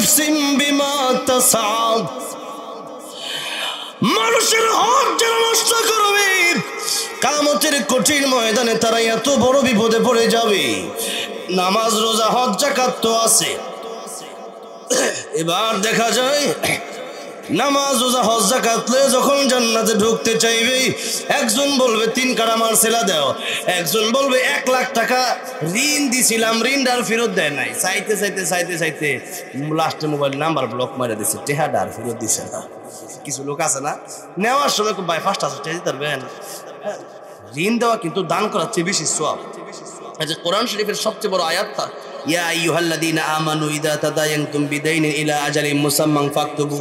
নাফসিন বিমা তাসআদ। মানুষের হক যারা নষ্ট করবে কিয়ামতের কঠিন ময়দানে তারা এত বড় বিপদে পড়ে যাবে। নামাজ রোজা হজ যাকাত তো আছে, এবার দেখা যায় নামাজ রোজা হজ যাকাত লয়ে যখন জান্নাতে ঢুকতে চাইবে, একজন বলবে 3 কাড়া আমার সেলা দাও, একজন বলবে 1 লাখ টাকা ঋণ দিছিলাম, ঋণদার ফেরত দেয় নাই। চাইতে চাইতে চাইতে চাইতে লাস্টে মোবাইল নাম্বার ব্লক মারে দিছে, টেহাডার ফেরত দিছে না। কিছু লোক আছে না, নেওয়ার সময় ভাই 5,000 টাকা দিতে পারবেন। ঋণ দেওয়া কিন্তু দান করার চেয়ে বেশি সওয়াব। যে কোরআন শরীফের সবচেয়ে বড় আয়াতটা, ইয়া আইয়ুহাল্লাযীনা আমানু ইযা তাদায়ানতুম বিদাইনিন ইলা আজালিন মুসাম্মান ফাকতুবু,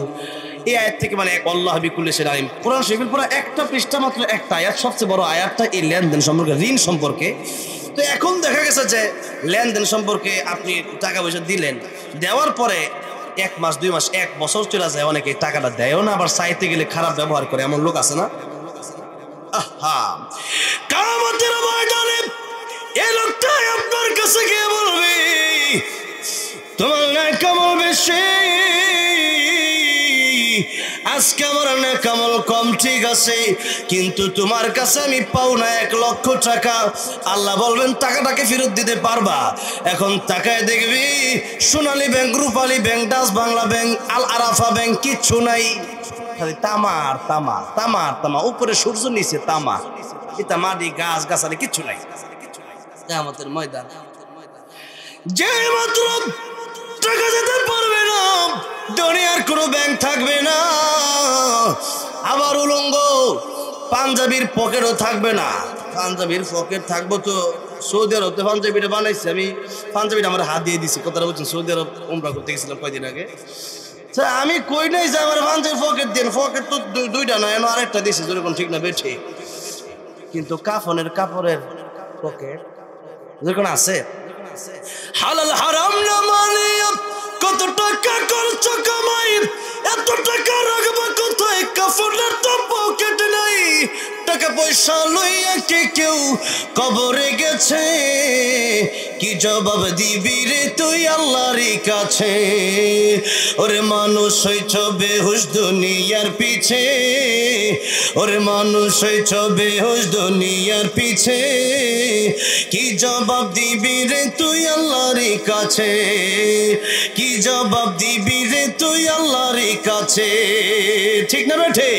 এই আয়াত থেকে মানে আল্লাহ বিকুল্লি শাইইন আলিম। কোরআন শরীফের পুরো একটা পৃষ্ঠা মাত্র একটা আয়াত, সবচেয়ে বড় আয়াতটা এই লেনদেন সম্পর্কে, ঋণ সম্পর্কে। তো এখন দেখা গেছে যে লেনদেন সম্পর্কে আপনি টাকা পয়সা দিলেন, দেওয়ার পরে 1 মাস 2 মাস 1 বছর চলে যায়, অনেকে টাকাটা দেয়ও না, আবার চাইতে গেলে খারাপ ব্যবহার করে, এমন লোক আছে না? কিয়ামতের ময়দানে এই লোকটাই আপনার কাছে গিয়ে বলবে, তোমার নেক আমল বেশি, আজকে আমার নেক আমল কম, ঠিক আছে, কিন্তু তোমার কাছে আমি পাওনা 1 লক্ষ টাকা। আল্লাহ বলবেন টাকাটাকে ফেরত দিতে পারবা? এখন তাকায় দেখবি সোনালী ব্যাংক, রূপালী ব্যাংক, ডাচ বাংলা ব্যাংক, আল আরাফা ব্যাংক, কিচ্ছু নাই, খালি তামার তামা তামার তামা, উপরে সূর্য নিচে তামা, এটা মাটি গাছ গাছালি কিচ্ছু নাই। কিয়ামতের ময়দান যে মাত্র টাকা দিতে পারবে না, দুনিয়ার কোনো ব্যাংক থাকবে না, আবার উলঙ্গ, পাঞ্জাবির পকেটও থাকবে না। পাঞ্জাবির পকেট থাকবো তো সৌদি আরব পাঞ্জাবিটা বানাইছি আমি, পাঞ্জাবিটা আমার হাত দিয়ে দিছি, কথাটা বলছেন, সৌদি আরব উমরা করতে গেছিলাম কয়দিন আগে। আমি কই নাই যে আমার পাঞ্জাবির পকেট দেন, পকেট তো 2টা নয়, আরেকটা দিয়েছি, যেরকম ঠিক না বেঠে, কিন্তু কাফনের কাপড়ের পকেট যেরকম আছে। হালাল হারাম না মানিয়া কত টাকা খরচ কামাই, এত টাকা রাখবো কোথায়, কাফনের তো পকেট নাই, টাকা পয়সা লইয়া কে কেউ কবরে গেছে, কি জবাব দিবি রে তুই আল্লাহর কাছে? ওরে মানুষ হইছ বেহুশ দুনিয়ার পিছে, ওরে মানুষ হইছ বেহুশ দুনিয়ার পিছে, কি জবাব দিবি রে তুই আল্লাহর কাছে, কি জবাব দিবি রে তুই আল্লাহর কাছে? ঠিক না বেঠে?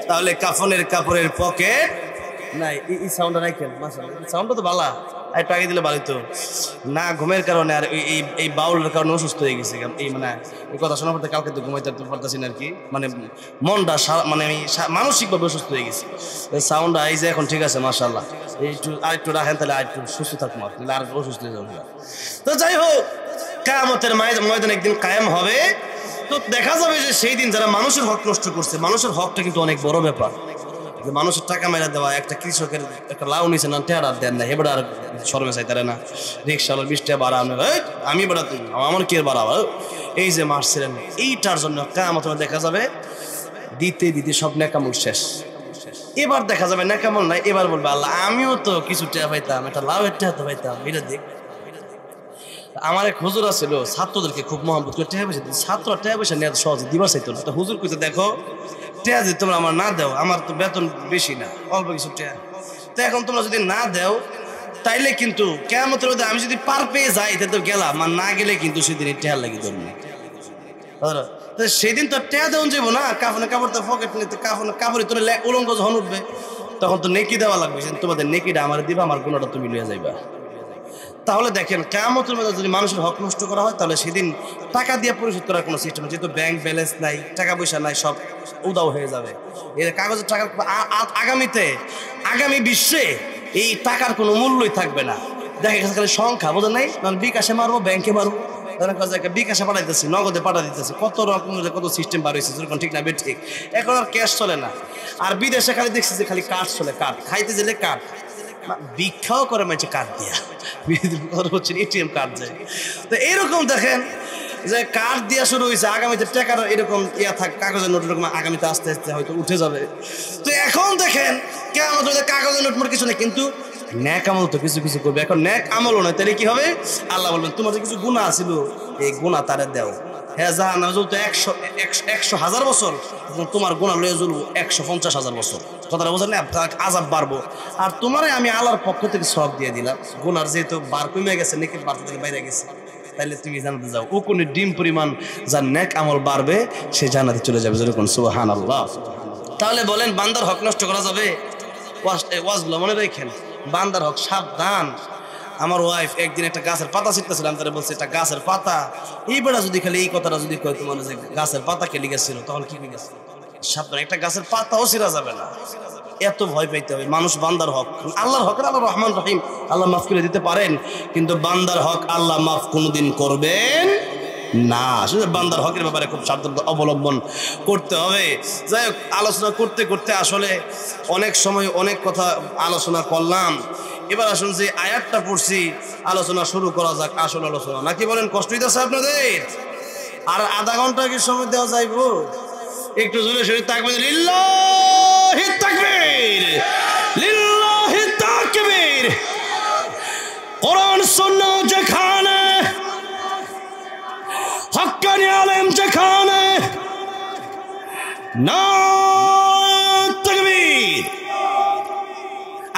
তাহলে কাফনের কাপড়ের পকেট নাই, এই সাউন্ডটা রাখেন, মাশাআল্লাহ সাউন্ডটা তো ভালো, একটু আগে দিলে ভালো তো না। ঘুমের কারণে আর এই বাউলের কারণে অসুস্থ হয়ে গেছে, এই মানে এই কথা শোনার পর কালকে তো ঘুমাইতে পারতেছি না আর কি, মানে মনটা মানে আমি মানসিকভাবে অসুস্থ হয়ে গেছি। এই সাউন্ডটা এই যে এখন ঠিক আছে মাশাআল্লাহ, আরেকটু রাখেন তাহলে আরেকটু সুস্থ থাকবো, আর অসুস্থ হয়ে যাবো। তো যাই হোক, কিয়ামতের ময়দান একদিন কায়েম হবে, তো দেখা যাবে যে সেই দিন যারা মানুষের হক নষ্ট করছে, মানুষের হকটা কিন্তু অনেক বড় ব্যাপার। যে মানুষের টাকা মেরা দেওয়া, একটা কৃষকের একটা লাউ নিচে না, টেহারা দেন না, এবার আর সরমে চাইতারে না, রিক্সাওয়ালার 20 টাকা বাড়া, আমি বাড়াতে আমার কি বাড়াবো, এই যে মারছিলেন, এইটার জন্য কিয়ামতের দেখা যাবে দিতে দিতে সব নেকামল শেষ। এবার দেখা যাবে নেকামল নাই, এবার বলবে আল্লাহ আমিও তো কিছু টাকা পাইতাম, একটা লাউয়ের টাকা তো পাইতাম, এটা দেখ। আমার এক হুজুর আছিল, ছাত্রদেরকে খুব মহব্বত করে টাকা পয়সা দিত, ছাত্র টাকা পয়সা নিয়ে সহজে দিবার চাইতো না। হুজুর কইতে দেখো টাকা যদি তোমরা আমার না দাও, আমার তো বেতন বেশি না, অল্প কিছু টাকা, তো এখন তোমরা যদি না দাও তাইলে কিন্তু কিয়ামতের মধ্যে আমি যদি পার পেয়ে যাই তাহলে তো গেলাম, আর না গেলে কিন্তু সেদিন টাকা লাগি ধরবে। সেদিন তো টাকা দেওয়া যাবো না, কাফনের কাপড় তো পকেট নিতে, কাফনের কাপড়ে তোর উলঙ্গ যখন উঠবে তখন তো নেকি দেওয়া লাগবে, তোমাদের নেকিটা আমার দিবা, আমার গুণাটা তুমি লিয়ে যাইবা। তাহলে দেখেন কিয়ামতের মধ্যে যদি মানুষের হক নষ্ট করা হয় তাহলে সেদিন টাকা দিয়ে পরিশোধ করার কোনো সিস্টেম, যেহেতু ব্যাংক ব্যালেন্স নাই, টাকা পয়সা নাই, সব উদাও হয়ে যাবে। এর কাগজের টাকা আগামী বিশ্বে এই টাকার কোনো মূল্যই থাকবে না। দেখা গেছে খালি সংখ্যা, বোঝেন নাই, বিকাশে মারবো, ব্যাংকে মারবো, বিকাশে পাঠাইতেছি, নগদে পাঠা দিতেছি, কত রকম কত সিস্টেম বার হয়েছে, যেরকম ঠিক না বে ঠিক। এখন আর ক্যাশ চলে না, আর বিদেশে খালি দেখছি যে খালি কার্ড চলে, কার্ড খাইতে গেলে কার্ড, ভিক্ষাও করে মাঝে কার্ড দিয়া, হচ্ছে এটিএম কার্ড যায়। তো এইরকম দেখেন যে কার্ড দিয়া শুরু হয়েছে, আগামীতে টাকার এরকম থাক, কাগজের নোট এরকম আগামীতে আস্তে আস্তে হয়তো উঠে যাবে। তো এখন দেখেন কেমন কাগজের নোট মোট কিছু নেই, কিন্তু ন্যাক আমল তো কিছু কিছু করবে। এখন ন্যাক আমলও নয়, তাহলে কি হবে? আল্লাহ বলবেন তোমাদের কিছু গুনাহ ছিল, এই গুনাহ তারে দাও, হ্যাঁ জাহান্নামে জ্বলতো 100,000 বছর, তোমার গুনাহ লয়ে জ্বলবো 150,000 বছর। কথাটা বোঝেন না? আযাব বাড়বো। আর তোমারে আমি আল্লাহর পক্ষ থেকে সওয়াব দিয়ে দিলাম, গুনার যেহেতু বার কমে গেছে, নেকির বার থেকে বাইরে গেছে, তাইলে তুমি জান্নাতে যাও। ও কোন ডিম পরিমাণ যার নেক আমল বাড়বে সে জান্নাতে চলে যাবে। যেরকম সুবহানাল্লাহ। তাহলে বলেন বান্দার হক নষ্ট করা যাবে? ওয়াজগুলো মনে রাখেন, বান্দার হক সাবধান। আমার ওয়াইফ একদিন একটা গাছের পাতা ছিটতেছিলাম, তারা বলছে এটা গাছের পাতা। এই বেড়া যদি খালি এই কথাটা যদি কয় তোমার যে গাছের পাতা কে লিখেছিল, তখন কি হয়ে গেছে? সাবধান, একটা গাছের পাতাও ছিঁড়া যাবে না, এত ভয় পাইতে হবে। মানুষ বান্দার হক, আল্লাহর হক আল্লাহ রহমান রহিম, আল্লাহ মাফ করে দিতে পারেন, কিন্তু বান্দার হক আল্লাহ মাফ কোনোদিন করবেন না। শুধু বান্দার হকের ব্যাপারে খুব সাবধানতা অবলম্বন করতে হবে। যাই হোক, আলোচনা করতে করতে আসলে অনেক সময় অনেক কথা আলোচনা করলাম। এবার আসুন যে আয়াতটা পড়ছি, আলোচনা শুরু করা যাক আসল আলোচনা, নাকি বলেন? কষ্ট হইতেছে আপনাদের? আর আধা ঘন্টা কি সময় দেওয়া যাইবো? একটু জোরে শরীর তাকবীর, লিল্লাহি তাকবীর, লিল্লাহি তাকবীর। কোরআন সুন্নাহ যেখানে, হক্কানি আলেম যেখানে, নারায়ে তাকবীর।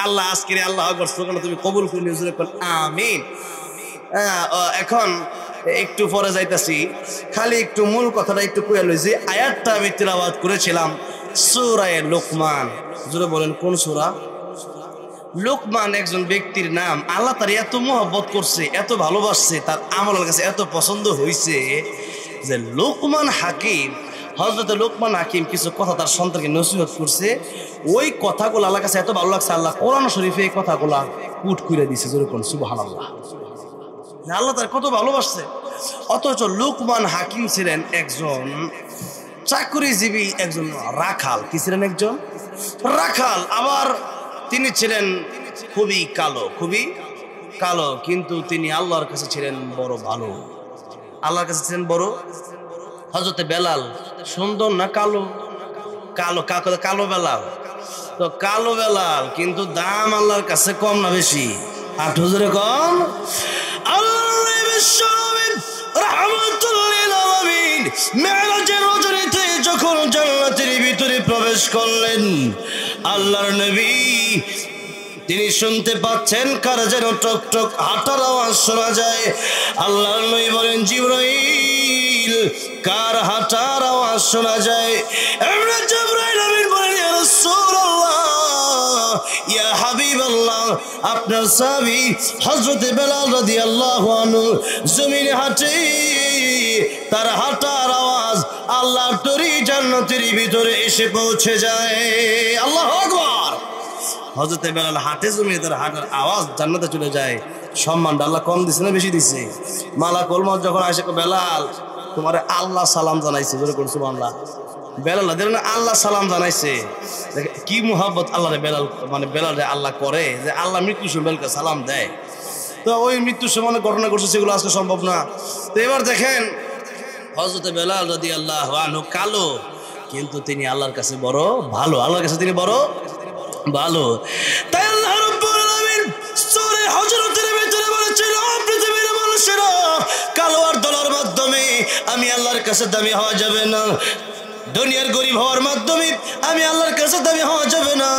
আল্লাহ আজকের আল্লাহ আকবার স্লোগান তুমি কবুল করে নিও, জোরে বলেন আমিন। এখন একটু পরে যাইতাছি, খালি একটু মূল কথাটা একটু কইয়া লই। যে আয়াতটা আমি তিলাওয়াত করেছিলাম সূরা লোকমান, জোরে বলেন কোন সূরা? লোকমান একজন ব্যক্তির নাম। আল্লাহ তার এত মহব্বত করছে, এত ভালোবাসছে, তার আমলের কাছে এত পছন্দ হয়েছে যে লোকমান হাকিম, হযরত লোকমান হাকিম কিছু কথা তার সন্তানকে নসিহত করছে। ওই কথাগুলো আল্লাহর কাছে এত ভালো লাগছে, আল্লাহ কোরআন শরীফে এই কথাগুলা পুট করে দিয়েছে। জোরে কোন সুবহানাল্লাহ। আল্লাহ তার কত ভালোবাসছে। অথচ লোকমান হাকিম ছিলেন একজন চাকরিজীবী, একজন রাখাল। কি ছিলেন? একজন রাখাল। আবার তিনি ছিলেন খুবই কালো, খুবই কালো, কিন্তু তিনি আল্লাহর কাছে ছিলেন বড় ভালো। আল্লাহর কাছে ছিলেন বড়। হযরতে বেলাল সুন্দর না কালো? কালো, কালো বেলাল। তো কালো বেলাল, কিন্তু দাম আল্লাহর কাছে কম না বেশি? 8 হুজুরে কম। মেরাজের রজনীতে যখন জান্নাতের ভিতরে প্রবেশ করলেন, আল্লাহর নবী তিনি শুনতে পাচ্ছেন কার যেন টক টক হাঁটার আওয়াজ শোনা যায়। আল্লাহর নবী বলেন, জিবরাইল, কার হাঁটার আওয়াজ শোনা যায়? জিবরাইল আমিন বলেন, ইয়া রাসূলুল্লাহ, ইয়া হাবিবাল্লাহ, আপনার সাহাবী হযরত বেলাল রাদিয়াল্লাহু আনহু জমিনে হাঁটে, তার হাঁটার আওয়াজ আল্লাহর তরি জান্নাতের ভিতরে এসে পৌঁছে যায়। আল্লাহু আকবার। হযরত বেলাল হাঁটে জমিনে, তার হাঁটার আওয়াজ জান্নাতে চলে যায়। সম্মানটা আল্লাহ কম দিছে না বেশি দিছে? মালাকুল মউত যখন আসে, বেলাল তোমারে আল্লাহ সালাম জানাইছে। জোরে কোন সুবহানাল্লাহ। বেলাল না আল্লাহ সালাম জানাইছে। কি মুহাব্বত আল্লাহরে বেলাল, মানে বেলালে আল্লাহ করে যে আল্লাহ মৃত্যুর সময় বেলালকে সালাম দেয়। তো ওই মৃত্যুর সময় ঘটনা ঘটছে, সেগুলো আজকে সম্ভব না। তো এবার দেখেন, হযরত বেলাল রাদিয়াল্লাহু আনহু কালো, কিন্তু তিনি আল্লাহর কাছে বড় ভালো। আল্লাহর কাছে তিনি বড় ভালো। তাই আল্লাহ রাব্বুল আলামিন সূরা হুজুরাতের ভিতরে বলেছেন, ও পৃথিবীর মানুষেরা, কালো আর ধলার মাধ্যমে আমি আল্লাহর কাছে দামি হওয়া যাবে না। দুনিয়ার গরিব হওয়ার মাধ্যমে আমি আল্লাহর কাছে দামি হওয়া যাবে না।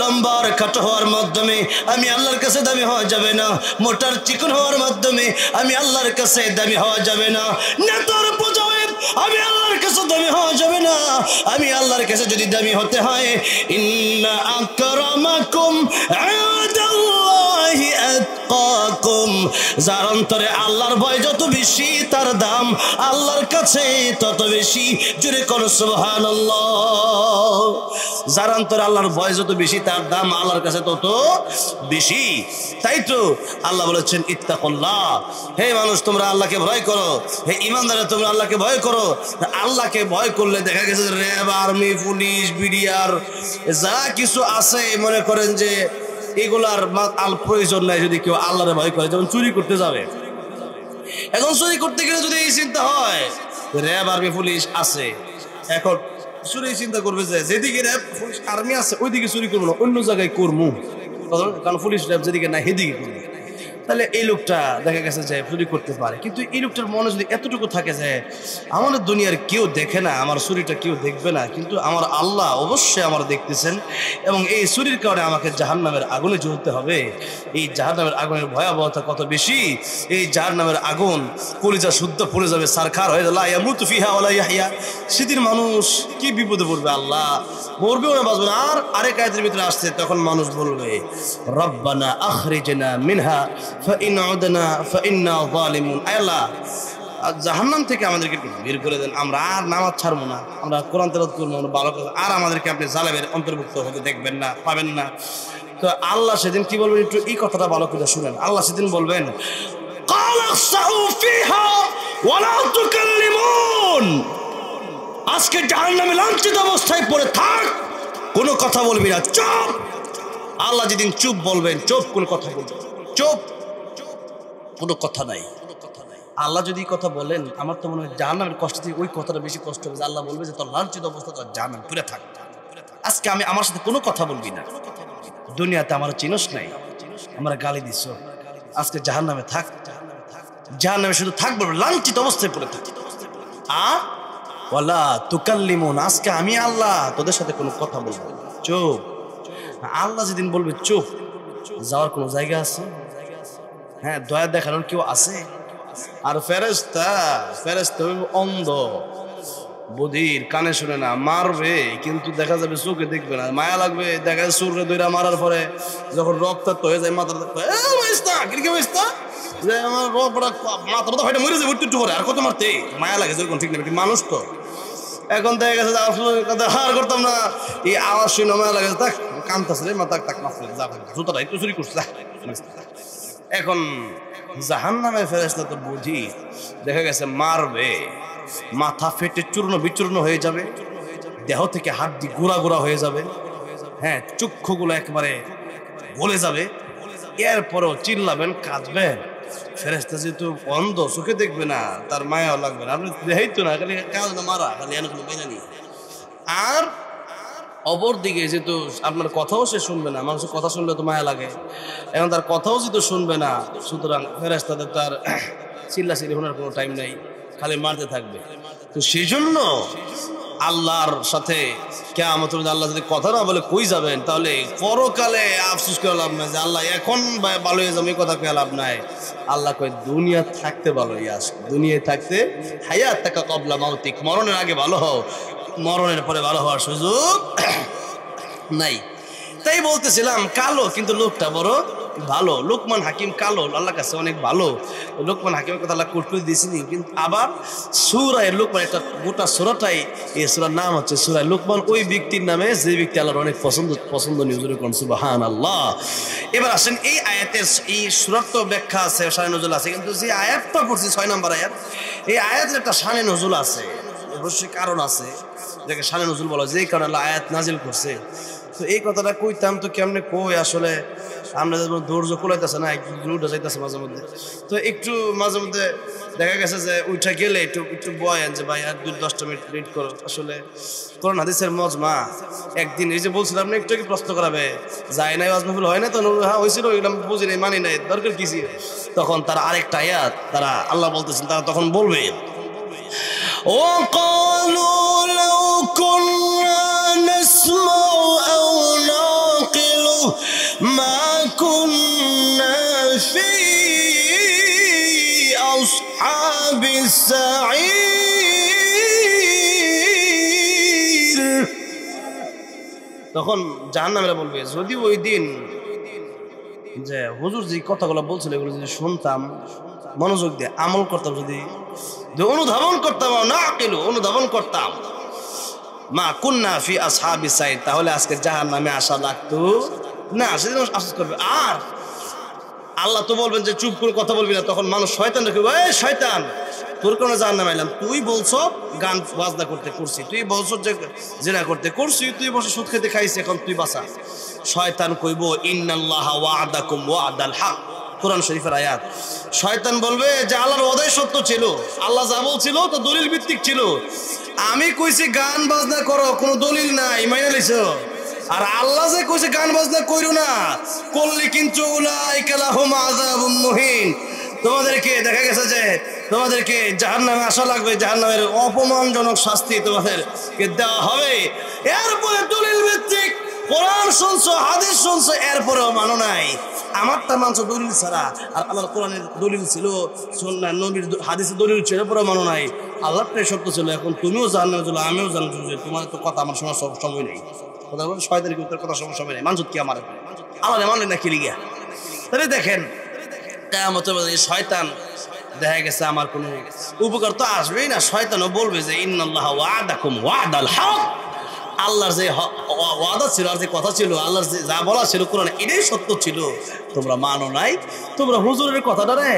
লম্বা আর খাটো হওয়ার মাধ্যমে আমি আল্লাহর কাছে দামি হওয়া যাবে না। মোটার চিকন হওয়ার মাধ্যমে আমি আল্লাহর কাছে দামি হওয়া যাবে না। নেতার পূজা আমি আল্লাহর কাছে দামি হওয়া যাবে না। আমি আল্লাহর কাছে যদি দামি হতে হয়, ইন্না আকরামাকুম ইনদাল্লাহি আতকাকুম, যার অন্তরে আল্লাহর ভয় যত বেশি, তার দাম আল্লাহর কাছে তত বেশি। জোরে করো সুবহানাল্লাহ। যার অন্তরে আল্লাহর ভয় যত বেশি, তার দাম আল্লাহর কাছে তত বেশি। তাই তো আল্লাহ বলেছেন, ইত্তাকুল্লাহ, হে মানুষ তোমরা আল্লাহকে ভয় করো, হে ঈমানদার তোমরা আল্লাহকে ভয় করো। আল্লাহকে ভয় করলে দেখা গেছে র্যাব, আর্মি, পুলিশ, বিডিআর যা কিছু আছে, মনে করেন যে এগুলার প্রয়োজন নাই যদি কেউ আল্লাহরে ভয় করে। যেমন চুরি করতে যাবে, এখন চুরি করতে গেলে যদি এই চিন্তা হয়, র্যাব, আর্মি, পুলিশ আছে, এখন চুরি চিন্তা করবে যে যেদিকে র্যাব, পুলিশ, আর্মি আছে ওইদিকে চুরি করবো না, অন্য জায়গায় করবো, কারণ পুলিশ র্যাব যেদিকে না সেদিকে করবো। তাহলে এই লোকটা দেখা গেছে যে চুরি করতে পারে, কিন্তু এই লোকটার মনে যদি এতটুকু থাকে যে আমাদের দুনিয়ার কেউ দেখে না, আমার চুরিটা কেউ দেখবে না, কিন্তু আমার আল্লাহ অবশ্যই আমার দেখতেছেন এবং এই চুরির কারণে আমাকে জাহান্নামের আগুনে জ্বলতে হবে। এই জাহান্নামের আগুনের ভয়াবহতা কত বেশি! এই জাহান্নামের আগুন কলিজা শুদ্ধ পড়ে যাবে, সারখার হয়ে যাবে, লা ইয়ামুতু ফিহা ওয়া লা ইয়াহইয়া। সেদিন মানুষ কি বিপদে পড়বে, আল্লাহ মরবেও না বাঁচবে না। আর আরেক আয়াতের ভিতরে আসছে, তখন মানুষ বলবে রব্বানা আখরিজনা মিনহা ফাইন উদনা ফাইন্না যালিমুন। আল্লাহ জাহান্নাম থেকে আমাদেরকে বের করে দেন, আমরা আর নামাজ ছাড়বো না, আমরা কোরআন তেলাওয়াত করবো, আমরা ভালো কাজ, আর আমাদেরকে আপনি জালেমের অন্তর্ভুক্ত হতে দেখবেন না, পাবেন না। তো আল্লাহ সেদিন কি বলবেন, একটু এই কথাটা ভালো করে শুনেন। আল্লাহ সেদিন বলবেন ক্বালা ইখসাউ ফিহা ওয়া লা তুকাল্লিমুন, আজকে জাহান্নামে লাঞ্ছিত অবস্থায় পড়ে থাক, কোনো কথা বলবি না, চুপ। আল্লাহ যেদিন চুপ বলবেন, চুপ, কোনো কথা বলবেন, চুপ, কোনো কথা নাই। আল্লাহ যদি কথা বলেন, আমার তো মনে হয় জাহান্নামের কষ্ট থেকে ওই কথাটা বেশি কষ্ট হবে। আল্লাহ বলবে যে তোর লাঞ্ছিত অবস্থা, তোর জাহান্নামে পড়ে থাক, আজকে আমি আমার সাথে কোনো কথা বলবি না, দুনিয়াতে আমার চিনস নাই, আমরা গালি দিছ, আজকে জাহান্নামে থাক, জাহান্নামে শুধু থাকবো, লাঞ্ছিত অবস্থায় পড়ে থাক। ওয়ালা তুকাল্লিমুন, আজকে আমি আল্লাহ তোদের সাথে কোনো কথা বলবো না, চুপ। আল্লাহ যেদিন বলবে চুপ, যাওয়ার কোনো জায়গা আছে? হ্যাঁ, দয়া দেখানোর কেউ আছে? আর ফেরেশতা অন্ধ, বধির, কানে শুনে না, মারবে কিন্তু দেখা যাবে চোখে দেখবে না, মায়া লাগবে, দেখা যাবে সুরে দইরা মারার পরে যখন রক্তাক্ত হয়ে যায় মাথার মাথা হয়তো মরে যাবে একটু পরে, আর কত মারতে মায়া লাগে যেরকম, ঠিক না? মানুষ তো এখন দেখা গেছে হার করতাম না, এই আওয়াজ শুনে মায়া লাগে, তাক কানতাছে রে মাথা, তাক মাফ করে যা, জুতাটা একটু চুরি করছে। এখন জাহান্নামের ফেরেশতা তো বুঝি, দেখা গেছে মারবে, মাথা ফেটে চূর্ণ বিচূর্ণ হয়ে যাবে, দেহ থেকে হাড্ডি গুঁড়া গুঁড়া হয়ে যাবে, হ্যাঁ, চক্ষুগুলো একবারে গলে যাবে, এরপরেও চিল্লাবেন, কাঁদবেন। ফেরেশতা যেহেতু অন্ধ, চোখে দেখবে না, তার মায়াও লাগবে না, আপনি দেখতো না, খালি কাজ না মারা, খালি এনে বেজানি। আর অপর দিকে যেহেতু আপনার কথাও সে শুনবে না, মানুষের কথা শুনলে তো মায়া লাগে, এখন তার কথাও যেহেতু শুনবে না, সুতরাং ফেরেশতাদের তার চিল্লাচিল্লি শোনার কোনো টাইম নেই, খালি মারতে থাকবে। তো সেই জন্য আল্লাহর সাথে কিয়ামতের দিন আল্লাহ যদি কথা না বলে কই যাবেন, তাহলে পরকালে আফসোস করে লাভ নাই যে আল্লাহ এখন ভালো হয়ে যাবে, এই কথা কে লাভ নাই। আল্লাহ কয় দুনিয়া থাকতে ভালো হয়ে আস, দুনিয়ায় থাকতে হায়াত তাকা কবলা মাউতিক, মরণের আগে ভালো হও, মরণের পরে ভালো হওয়ার সুযোগ নাই। তাই বলতেছিলাম, কালো কিন্তু লোকটা বড় ভালো। লোকমান হাকিম কালো, আল্লাহর কাছে অনেক ভালো। লোকমান হাকিমের কথা আল্লাহ কোট করে দিয়েছিনি, কিন্তু আবার সূরা লোকমান, একটা গোটা সূরাটাই, এই সূরার নাম হচ্ছে সূরা লোকমান, ওই ব্যক্তির নামে যে ব্যক্তি আল্লাহর অনেক পছন্দনীয়, সুবহানাল্লাহ। এবার আসেন এই আয়াতের, এই সূরার তো ব্যাখ্যা আছে, শানে নজুল আছে, কিন্তু যে আয়াতটা পড়ছি 6 নম্বর আয়াত, এই আয়াতের একটা শানে নজুল আছে, অবশ্যই কারণ আছে, যাকে শানে নজুল বলা, যেই কারণে আল্লাহ আয়াত নাজিল করছে। তো এই কথাটা কইতাম তো কেমনে কই, আসলে আমরা যেমন ধৈর্য কুলাইতেছে না, একটু উঠে যাইতেছে মাঝে মধ্যে, তো একটু মাঝে মধ্যে দেখা গেছে যে উঠে গেলে একটু বয়ান যে ভাই আর 2-10 মিনিট রিড করো। আসলে কোরআন হাদিসের মজমা, একদিন এই যে বলছিলাম না একটু কি প্রশ্ন করাবে, যায় নাই ওয়াজ মাহফিল হয় না, তো হ্যাঁ হয়েছিল, এগুলো বুঝি নাই, মানি নাই, দরকার কি ছিল। তখন তারা আরেকটা আয়াত, তারা আল্লাহ বলতেছেন, তারা তখন বলবে وقالوا لو كنا نسمع أو نعقل ما كنا في أصحاب السعير। তখন জাহান্নামীরা বলবে, যদি ওই দিন যে হুজুর যে কথাগুলো বলছিল এগুলো যদি শুনতাম, মনোযোগ দিয়ে আমল করতাম, যদি অনুধাবন করতাম, না আকিলু অনুধাবন করতাম, মা কুন্না ফি আসহাবিস সাইর, তাহলে আজকে জাহান্নামে আসা লাগতো না। সেদিন আফসোস করবে। আর আল্লাহ তো বলবেন যে চুপ করে কথা বলবি না, তখন মানুষ শয়তান রেখে, এই শয়তান তোর কারণে জাহান্নামে আইলাম, তুই বলছো গান বাজনা করতে করছি, তুই বলছো যে জিনা করতে করছি, তুই বসে সুদ খেতে খাইছি, এখন তুই বাঁচা। শয়তান কইব ইন্নাল্লাহা ওয়া'দাকুম ওয়া'দাল হক, কোরআন শরীফের আয়াত। শয়তান বলবে যে আল্লাহর ওয়াদাই সত্য ছিল, আল্লাহ যা বলছিল তো দলিল ভিত্তিক ছিল, আমি কইছি গান বাজনা করো, কোনো দলিল নাই, মাইনা লইছো, আর আল্লাহ যে কইছে গান বাজনা কইরো না, করলে কিন্তু উলাইকা লাহুম আযাবুম মুহিন। তোমাদেরকে দেখা গেছে যে তোমাদেরকে জাহান্নামে আসা লাগবে, জাহান্নামের অপমানজনক শাস্তি তোমাদেরকে দেওয়া হবে। এরপরে দলিল ভিত্তিক কোরআন শুনছো, হাদিস শুনছো, এরপরেও মানো নাই। আমারটা মানছো দলিল ছাড়া, আর আল্লাহর কোরআনের দলিল ছিল, সুন্নাহ নবীর হাদিসের দলিল ছিল, এরপরেও মানো নাই। আল্লাহটাই সত্য ছিল। এখন তুমিও জানো, আমিও জানো, তোমার তো কথা আমার শোনার সময় নেই। কথা বলে শয়তানের উত্তর কথা শোনার সময় নেই। মানজুত কি আমার আল্লাহ মানলেন না খেলি গিয়া। তাহলে দেখেন কিয়ামতের মধ্যে শয়তান দেখা গেছে আমার কোনো উপকার তো আসবেই না। শয়তানও বলবে যে ইন্নাল্লাহা ওয়াদাকুম ওয়াদাল হক, আল্লাহর যে ওয়াদা ছিল আর যে কথা ছিল, আল্লাহর যে যা বলা ছিল কোরআনে এটাই সত্য ছিল, তোমরা মানো নাই। তোমরা হুজুরের কথাটা রে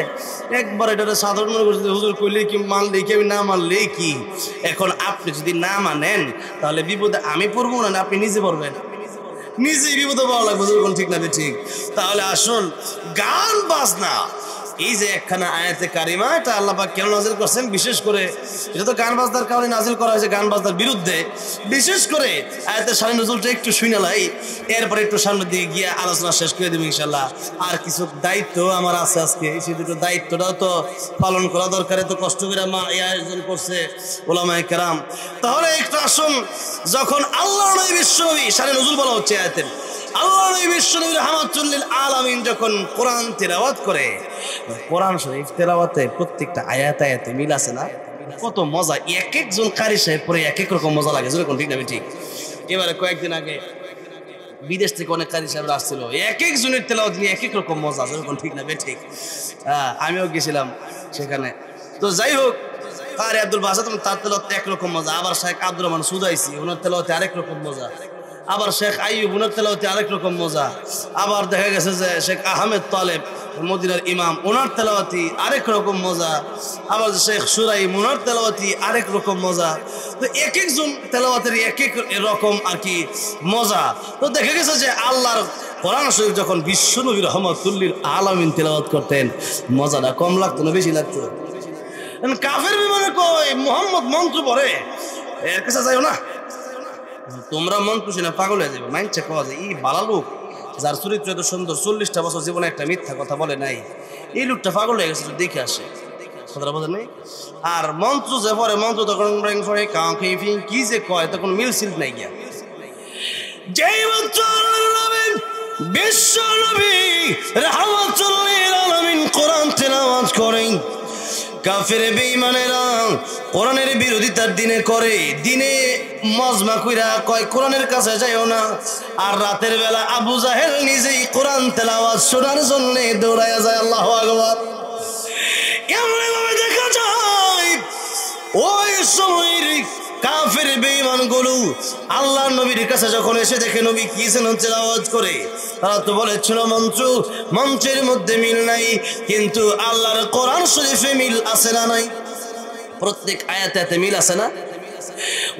একবার এটা সাধারণ মনে করছি, হুজুর কইলে কি মানলে কি, আমি না মানলেই কি। এখন আপনি যদি না মানেন তাহলে বিপদে আমি পড়বো না, আপনি নিজে পড়বেন, নিজেই বিপদে পাওয়া লাগবে। ঠিক না ঠিক? তাহলে আসল গান বাজনা এই যে একখানা আয়াতে কারিমা, এটা আল্লাহ পাক কেন নাজিল করছেন? বিশেষ করে এটা তো গান বাজনার কারণে নাজিল করা হয়েছে, গান বাজনার বিরুদ্ধে। বিশেষ করে আয়াতের শানে নজুলটা একটু শুনে লাই, এরপরে একটু সামনের দিকে গিয়ে আলোচনা শেষ করে দেবো ইনশাল্লাহ। আর কিছু দায়িত্ব আমার আছে আজকে, সেই দুটো দায়িত্বটাও তো পালন করা দরকার। এত কষ্ট করে মা এই আয়োজন করছে ওলামায়ে কেরাম। তাহলে একটু আসুন, যখন আল্লাহ নবী বিশ্বনবী শানে নজুল বলা হচ্ছে আয়াতের, আল্লাহ নবী বিশ্বনবী রাহমাতুল লিল আলামিন যখন কোরআন তেলাওয়াত করে, কোরআন শরীফ তেলাওয়াতে প্রত্যেকটা আয়াতে আয়াতে মিল আছে না? কত মজা! এক একজন কারি সাহেব পরে এক এক রকম মজা লাগে, যেরকম ঠিক না ঠিক? এবারে কয়েকদিন আগে বিদেশ থেকে অনেক কারি সাহেবরা আসছিল, এক একজনের তেলাওয়াত নিয়ে এক এক রকম মজা, যেরকম ঠিক না ঠিক? হ্যাঁ, আমিও গেছিলাম সেখানে। তো যাই হোক, কারি আব্দুল বাসাত তার তেলাওয়াতে একরকম মজা, আবার শেখ আব্দুর রহমান সুদাইসি ওনার তেলাওয়াতে আরেক রকম মজা, আবার শেখ আইয়ুব ওনার তেলাওয়াতে আরেক রকম মজা, আবার দেখা গেছে যে শেখ আহমেদ তালেব মদিনার ইমাম ওনার তেলাওয়াতি আরেক রকম মজা, আবার শেখ সুরাই ওনার তেলাওয়াতি আরেক রকম মজা। তো এক একজন তেলাওয়াতের এক এক রকম আর কি মজা। তো দেখা গেছে যে আল্লাহর কোরআন শরীফ যখন বিশ্বনবী রাহমাতুল লিল আলামিন তেলাওয়াত করতেন, মজাটা কম লাগতো না বেশি লাগতো? কাফের বিমানে কয় মুহাম্মদ মন্ত্র পড়ে, এর কাছে যাইও না, তোমরা মন্ত্র শুনে পাগল হয়ে যাবে। মাইন্ডসে কওয়া যায় এই বালা লোক যার চরিত্র এত সুন্দর, 40টা বছর জীবনে একটা মিথ্যা কথা বলে নাই, এই লোকটা পাগল হয়ে গেছে, দেখে আসে, কথাটা বোঝেন নাই? আর মন্ত্র যে পরে মন্ত্র তখন কি যে কয় তখন মিলছিল নাই গিয়া। যেই মন্ত্র বিশ্ব নবী রাহমাতুল লিল আলামিন কোরআন তেলাওয়াত করেন, কাফের বেঈমানেরা কোরআনের বিরোধিতার দিনে করে, দিনে মজমা কইরা কয় কোরআনের কাছে যাইও না, আর রাতের বেলা আবু জাহেল নিজেই কোরআন তেলাওয়াত শোনার জন্য দৌড়াইয়া যায়। আল্লাহু আকবার। এমনভাবে দেখা যায় ওই সময়ের কাফের বেঈমান গুলো আল্লাহর নবীর কাছে যখন এসে দেখে নবী কি যেন তেলাওয়াত করে, তারা তো বলেছিল মঞ্চের মধ্যে মিল নাই, কিন্তু আল্লাহর কোরআন শরীফে মিল আছে না নাই? প্রত্যেক আয়াতে মিল আছে না?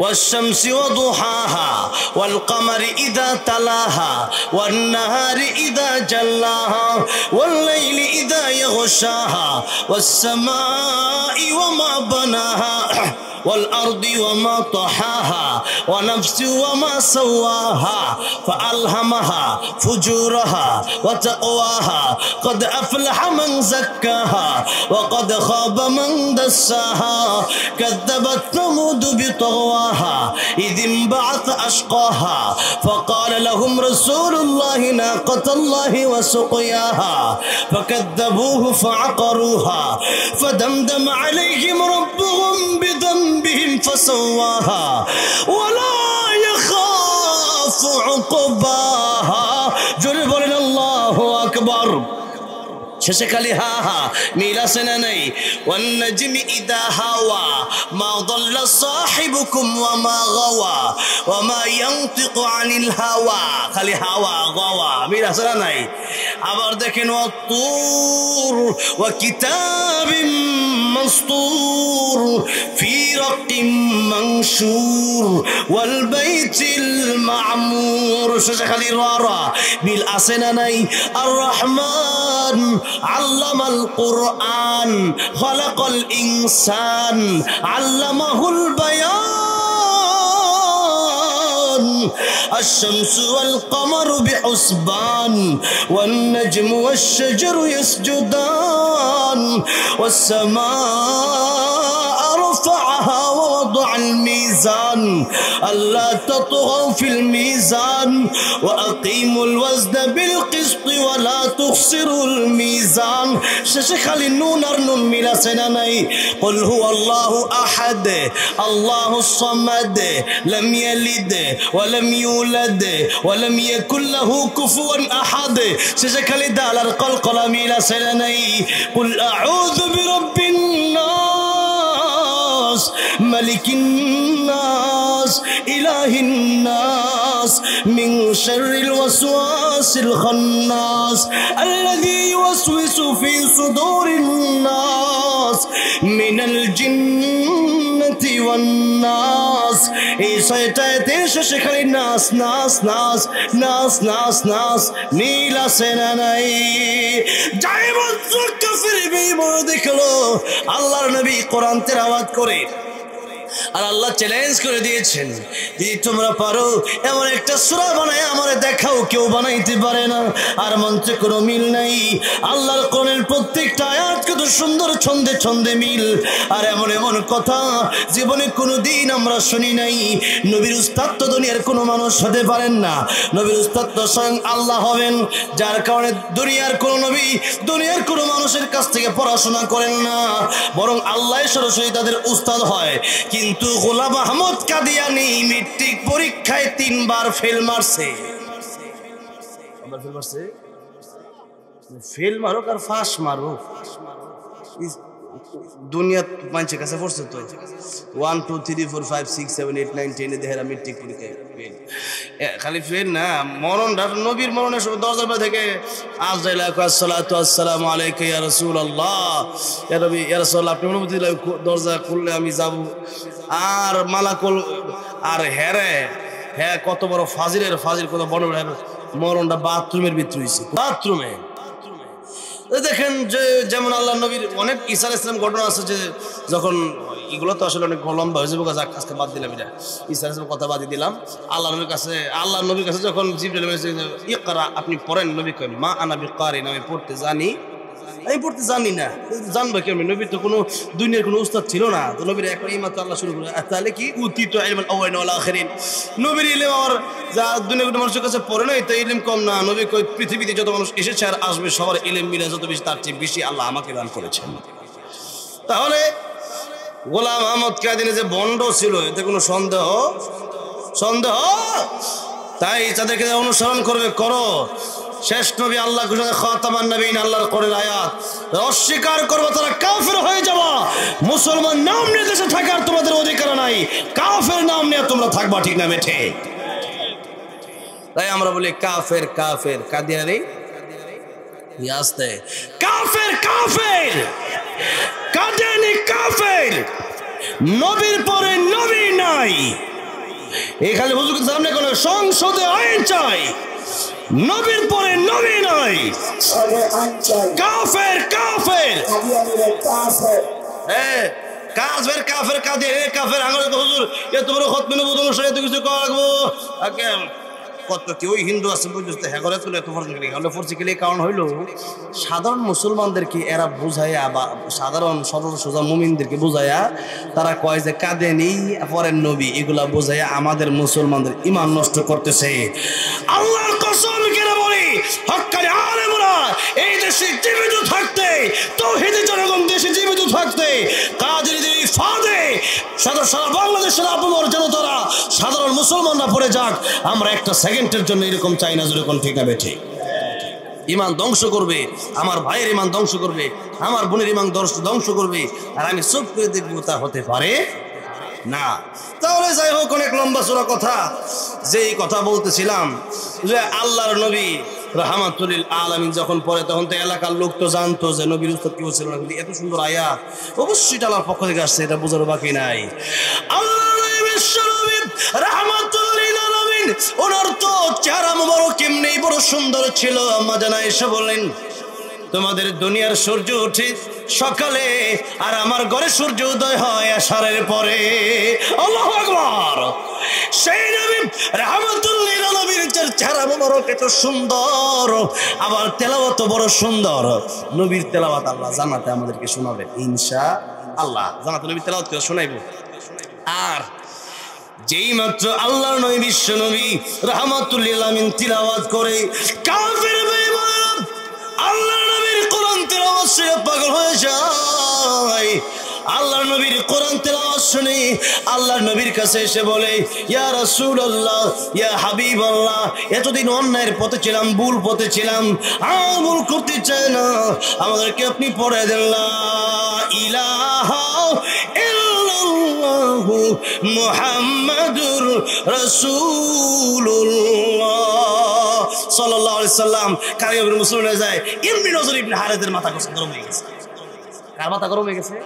والشمس وضحاها والقمر إذا تلاها والنهار إذا جلاها والليل إذا يغشاها والسماء وما بناها والأرض وما طحاها ونفس وما سواها فألهمها فجورها وتقواها قد أفلح من زكاها وقد خاب من دساها كذبت ثمود بطغواها إذ انبعث أشقاها فقال لهم رسول الله ناقة الله وسقياها فكذبوه فعقروها فدمدم عليهم ربهم بذنبهم فسواها ولا يخاف عقباها جرب الله أكبر শেষে খালি হা হা মিল আছে না নাই? ওয়ান্নাজমি ইদা হাওয়া মা দাল্লা সাহিবুকুম ওয়া মা গাওয়া ওয়া মা ইয়ানতিকু আনিল হাওয়া, খালি হাওয়া গাওয়া মিল আছে না নাই? আবার দেখেন ওয়াতুর ওয়া কিতাবিম মাসতুর ফি রাকিম মানশুর ওয়াল বাইতিল মা'মুর, শেষে খালি রা মিল আছে না নাই? আর রহমান আল্লামাল কুরআন খালাকাল ইনসান আল্লামাহুল বায়ান الشمس والقمر بحسبان والنجم والشجر يسجدان والسماء رفعها ووضع الميزان ألا تطغوا في الميزان وأقيموا الوزن بالقسط ولا تخسروا الميزان ششخل النون أرنون ملا سناني قل هو الله أحد الله الصمد لم يلد ولم يولد ولم يكن له كفوا أحد ششخل دالر قلقل ملا سناني قل أعوذ برب الناس ملك الناس إله الناس من شر الوسواس الخناس الذي يوسوس في صدور الناس من الجنة والناس এই ছয়টাতে শেষে খালি নাস নাস নাস নাস নাস নাস নীল আছে না নাই যাই মাত্র কাফির বেঈমান দেখলো আল্লাহর নবী কোরআন তেলাওয়াত করে আর আল্লাহ চ্যালেঞ্জ করে দিয়েছেন যদি তোমরা পারো এমন একটা সূরা বানায় আমারে দেখাও কেউ বানাইতে পারে না আর মন্ত্রে কোনো মিল নাই আল্লাহর কোরআনের প্রত্যেকটা আয়াত কত সুন্দর ছন্দে ছন্দে মিল আর এমন এমন কথা জীবনে কোনোদিন আমরা শুনি নাই নবীর উস্তাদ তো দুনিয়ার কোনো মানুষ হতে পারেন না নবীর উস্তাদ তো স্বয়ং আল্লাহ হবেন যার কারণে দুনিয়ার কোনো নবী দুনিয়ার কোনো মানুষের কাছ থেকে পড়াশোনা করেন না বরং আল্লাহ সরাসরি তাদের উস্তাদ হয় কিন্তু গোলাম আহমদ কাদিয়ানি মেট্রিক পরীক্ষায় 3 বার ফেল মারছে ফেল মারুক আর ফাঁস মারুক দুনিয়া মানুষের কাছে পড়ছে তো 1 2 3 4 5 6 7 8 9 10 দেহেরা মেট্রিক পরীক্ষায় ফেল খালি ফেল না মরণ নবীর মরণের সময় দরজা থেকে আজাইলা আসসালাতু আসসালামু আলাইকা ইয়া রাসূলুল্লাহ ইয়া নবী ইয়া রাসূলুল্লাহ আপনি অনুমতি দিলে দরজা খুললে আমি যাব আর মালাকুল আর হ্যাঁ কত বড় ফাজিলের ফাজিল কত বড় মরণটা বাথরুমের ভিতরে হইছে বাথরুমে দেখেন যে যেমন আল্লাহ নবীর অনেক ঈসা আলাইহিস সালাম ঘটনা আছে যে যখন এগুলো তো আসলে অনেক লম্বা হয়ে যাবে আজকে বাদ দিলাম এটা ঈসা আলাইহিস সালাম কথা বাদ দিলাম আল্লাহ নবীর কাছে যখন জিবরাইল এসে ইকরা আপনি পড়েন নবী কয় মা আনা বিকারিন আমি পড়তে জানি না জানবা কেমন নবীর তো কোনো দুনিয়ার কোনো উস্তাদ ছিল না তো নবীর একবার ইমাত আল্লাহ শুরু করে তাহলে কি উতিত ইলমান আওয়াইন ওয়াল আখিরিন নবীর ইলম আর যা দুনিয়ার কোনো মানুষের কাছে পড়ে নাই তো ইলম কম না নবী কই পৃথিবীতে যত মানুষ এসেছে আর আসবে সবার ইলম মিলে যত বেশি তার চেয়ে বেশি আল্লাহ আমাকে দান করেছেন তাহলে গোলাম আহমদ কাদিয়ানী যে বন্ড ছিল এতে কোনো সন্দেহ তাই তাদেরকে অনুসরণ করবে করো শেষ নবী আল্লাহ ঘোষণা খাতামান নবীন আল্লাহর কোরআনের আয়াত অস্বীকার করবে তারা কাফের হয়ে যাবা মুসলমান নাম নিয়ে দেশে থাকার তোমাদের অধিকার নাই কাফের নাম নিয়ে তোমরা থাকবা ঠিক না বেঠে তাই আমরা বলি কাফের কাদিয়ানী আসতে কাফের কাদিয়ানী কাফের নবীর পরে নবী নাই এখানে হুজুরের সামনে কোন সংসদে আইন চাই নবীর পরে নবী নাই কাফের কাফের কাফের আঙুল হুজুর এত বড় খতমে নবুয়ত অনুসারে এত কিছু করা লাগবো কত কেউ হিন্দু আছে বুঝতে হ্যাঁ করে তুলে এত ফরজ গেলে হলে ফরজ গেলে কারণ হইলো সাধারণ মুসলমানদেরকে এরা বুঝাইয়া বা সাধারণ সরল সোজা মুমিনদেরকে বুঝাইয়া তারা কয় যে কাঁদেনি পরের নবী এগুলা বুঝাইয়া আমাদের মুসলমানদের ঈমান নষ্ট করতেছে আল্লাহর কসম করে বলি হক্কানি আলেমরা এই দেশে জীবিত থাকতে তাওহীদের জনগণ দেশে জীবিত থাকতে কাদেরী ফাদে সারা বাংলাদেশের আপমর জনতারা সাধারণ মুসলমানরা পড়ে যাক আমরা একটা সেকেন্ডের জন্য এরকম চাই না যেরকম ঠিক না বেঠে ঈমান ধ্বংস করবে আমার ভাইয়ের ঈমান ধ্বংস করবে আমার বোনের ঈমান ধ্বংস করবে আর আমি চুপ করে দেখবো তা হতে পারে না তাহলে যাই হোক অনেক লম্বা চূড়া কথা যেই কথা বলতেছিলাম যে আল্লাহর নবী রাহমাতুল লিল আলামিন যখন পড়ে তখন তো এলাকার লোক তো জানতো যে নবীর উস্তাদ কেউ ছিল না কিন্তু এত সুন্দর আয়াত অবশ্যই আল্লাহর পক্ষ থেকে আসছে এটা বোঝার বাকি নাই আল্লাহর নবী বিশ্বনবী রাহমাতুল লিল আলামিন ওনার তো চেহারা মোবারক এমনি বড় সুন্দর ছিল আম্মা জান আয়েশা বলেন তোমাদের দুনিয়ার সূর্য ওঠে সকালে, আর আমার ঘরে সূর্য উদয় হয় আশারের পরে। আল্লাহু আকবার। সেই নবী রাহমাতুল লিল আলামিন চেহারা মোবারক এত সুন্দর, আবার তেলাওয়াত বড় সুন্দর। নবীর তেলাওয়াত আল্লাহ জান্নাতে আমাদেরকে শোনাবে ইনশাআল্লাহ। জান্নাতে নবীর তেলাওয়াত করে শোনাইবো। আর যেই মাত্র আল্লাহর নবী বিশ্ব নবী রাহমাতুল লিল আলামিন তিলাওয়াত করে, কাফির বেঈমানরা আল্লাহর নবীর কোরআন তেলাওয়াত শুনে পাগল হয়ে যায়। আল্লাহর নবীর কোরআন তেলাওয়াত শুনে আল্লাহর নবীর কাছে এসে বলে, ইয়া রাসূলুল্লাহ, ইয়া হাবিবাল্লাহ, এতদিন অন্যায়ের পথে ছিলাম, ভুল পথে ছিলাম, ভুল করতে চাই না, আমাদেরকে আপনি পড়ে দেন লা ইলাহা ইল্লাল্লাহু মুহাম্মাদুর রাসূলুল্লাহ সাল্লাল্লাহু আলাইহি সাল্লাম। কারিগর মুসলমান হয়ে যায়। এমনি নজর ইবনে হারেসের মাথা গরম হয়ে গেছে। কার মাথা গরম হয়ে গেছে?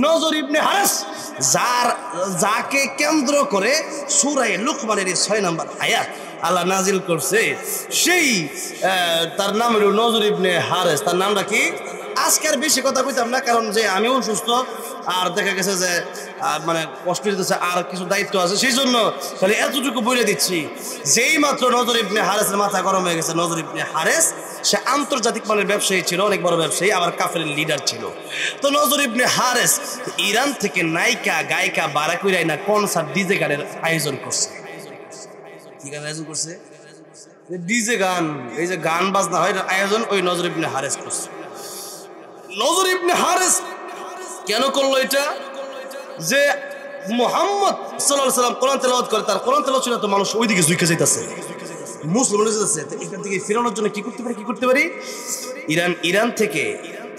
নজর ইবনে হারেস, যাকে কেন্দ্র করে সূরা লুকমানের 6 নম্বর আয়াত আল্লাহ নাজিল করছে, সেই তার নাম হলো নজর ইবনে হারেস। তার নামটা কি? আজকে আর বেশি কথা কইতাম না, কারণ যে আমিও সুস্থ, আর দেখা গেছে যে মানে কষ্ট দিতেছে, আর কিছু দায়িত্ব আছে, সেই জন্য খালি এতটুকু বলে দিচ্ছি। যেই মাত্র নজর ইবনে হারেসের মাথা গরম হয়ে গেছে। নজর ইবনে হারেস সে আন্তর্জাতিক মানের ব্যবসায়ী ছিল, অনেক বড় ব্যবসায়ী, আবার কাফেরের লিডার ছিল। তো নজর ইবনে হারেস ইরান থেকে নায়িকা গায়িকা বারা কইরাই না কনসার্ট ডিজে গানের আয়োজন করছে। কি গান আয়োজন করছে? ডিজে গান, এই যে গান বাজনা হয় আয়োজন, ওই নজর ইবনে হারেস করছে। নজর ইবনে হারেস কেন করলো এটা? যে মুহাম্মদ সাল্লাল্লাহু আলাইহি সাল্লাম কোরআন তেলাওয়াত করে, তার কোরআন তেলাওয়াত শুনে তো মানুষ ওইদিকে ঝুঁকে যাইতেছে, মুসলমান হয়ে যাচ্ছে। এখান থেকে ফেরানোর জন্য কি করতে পারি? ইরান থেকে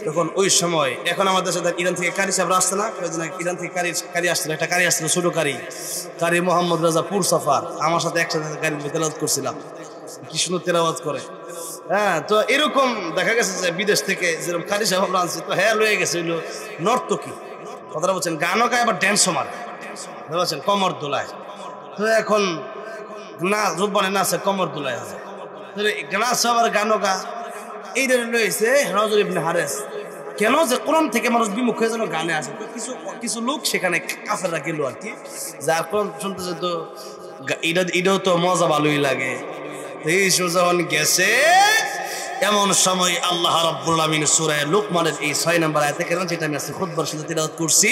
তখন ওই সময়, এখন আমাদের সাথে ইরান থেকে কারি সাহেব আসছে না, ইরান থেকে কারি আসছিল, একটা কারি আসছিল, ছোট কারি মোহাম্মদ রাজা পুর সাফার, আমার সাথে একসাথে কারি তেলাওয়াত করছিলাম। কি সুন্দর তেলাওয়াত করে। হ্যাঁ, তো এরকম দেখা গেছে যে বিদেশ থেকে যেরকম কারি সাহেব আমরা আনছি, তো হ্যাঁ লয়ে গেছে হইলো নর্তকী, কথাটা বলছেন, গানও গায় আবার ড্যান্সও মারে, বলছেন কমর দোলায়। তো এখন না রূপবানে নাচে, কমর দোলায় আছে, নাচ আবার গানও গা। এইটা লয়েছে নজর ইবনে হারেস। কেন? যে কোরআন থেকে মানুষ বিমুখ হয়ে যেন গানে আসে। তো কিছু লোক সেখানে কাফেররা গেল আর কি, যার কোরআন শুনতেছে, তো এটাও তো মজা ভালোই লাগে। এই যখন গেছে, এমন সময় আল্লাহ রাব্বুল আলামিন সূরা লুকমানের এই 6 নম্বর আয়াতে কেরাম, যেটা আমি আজকে খুতবার সাথে তিলাওয়াত করছি,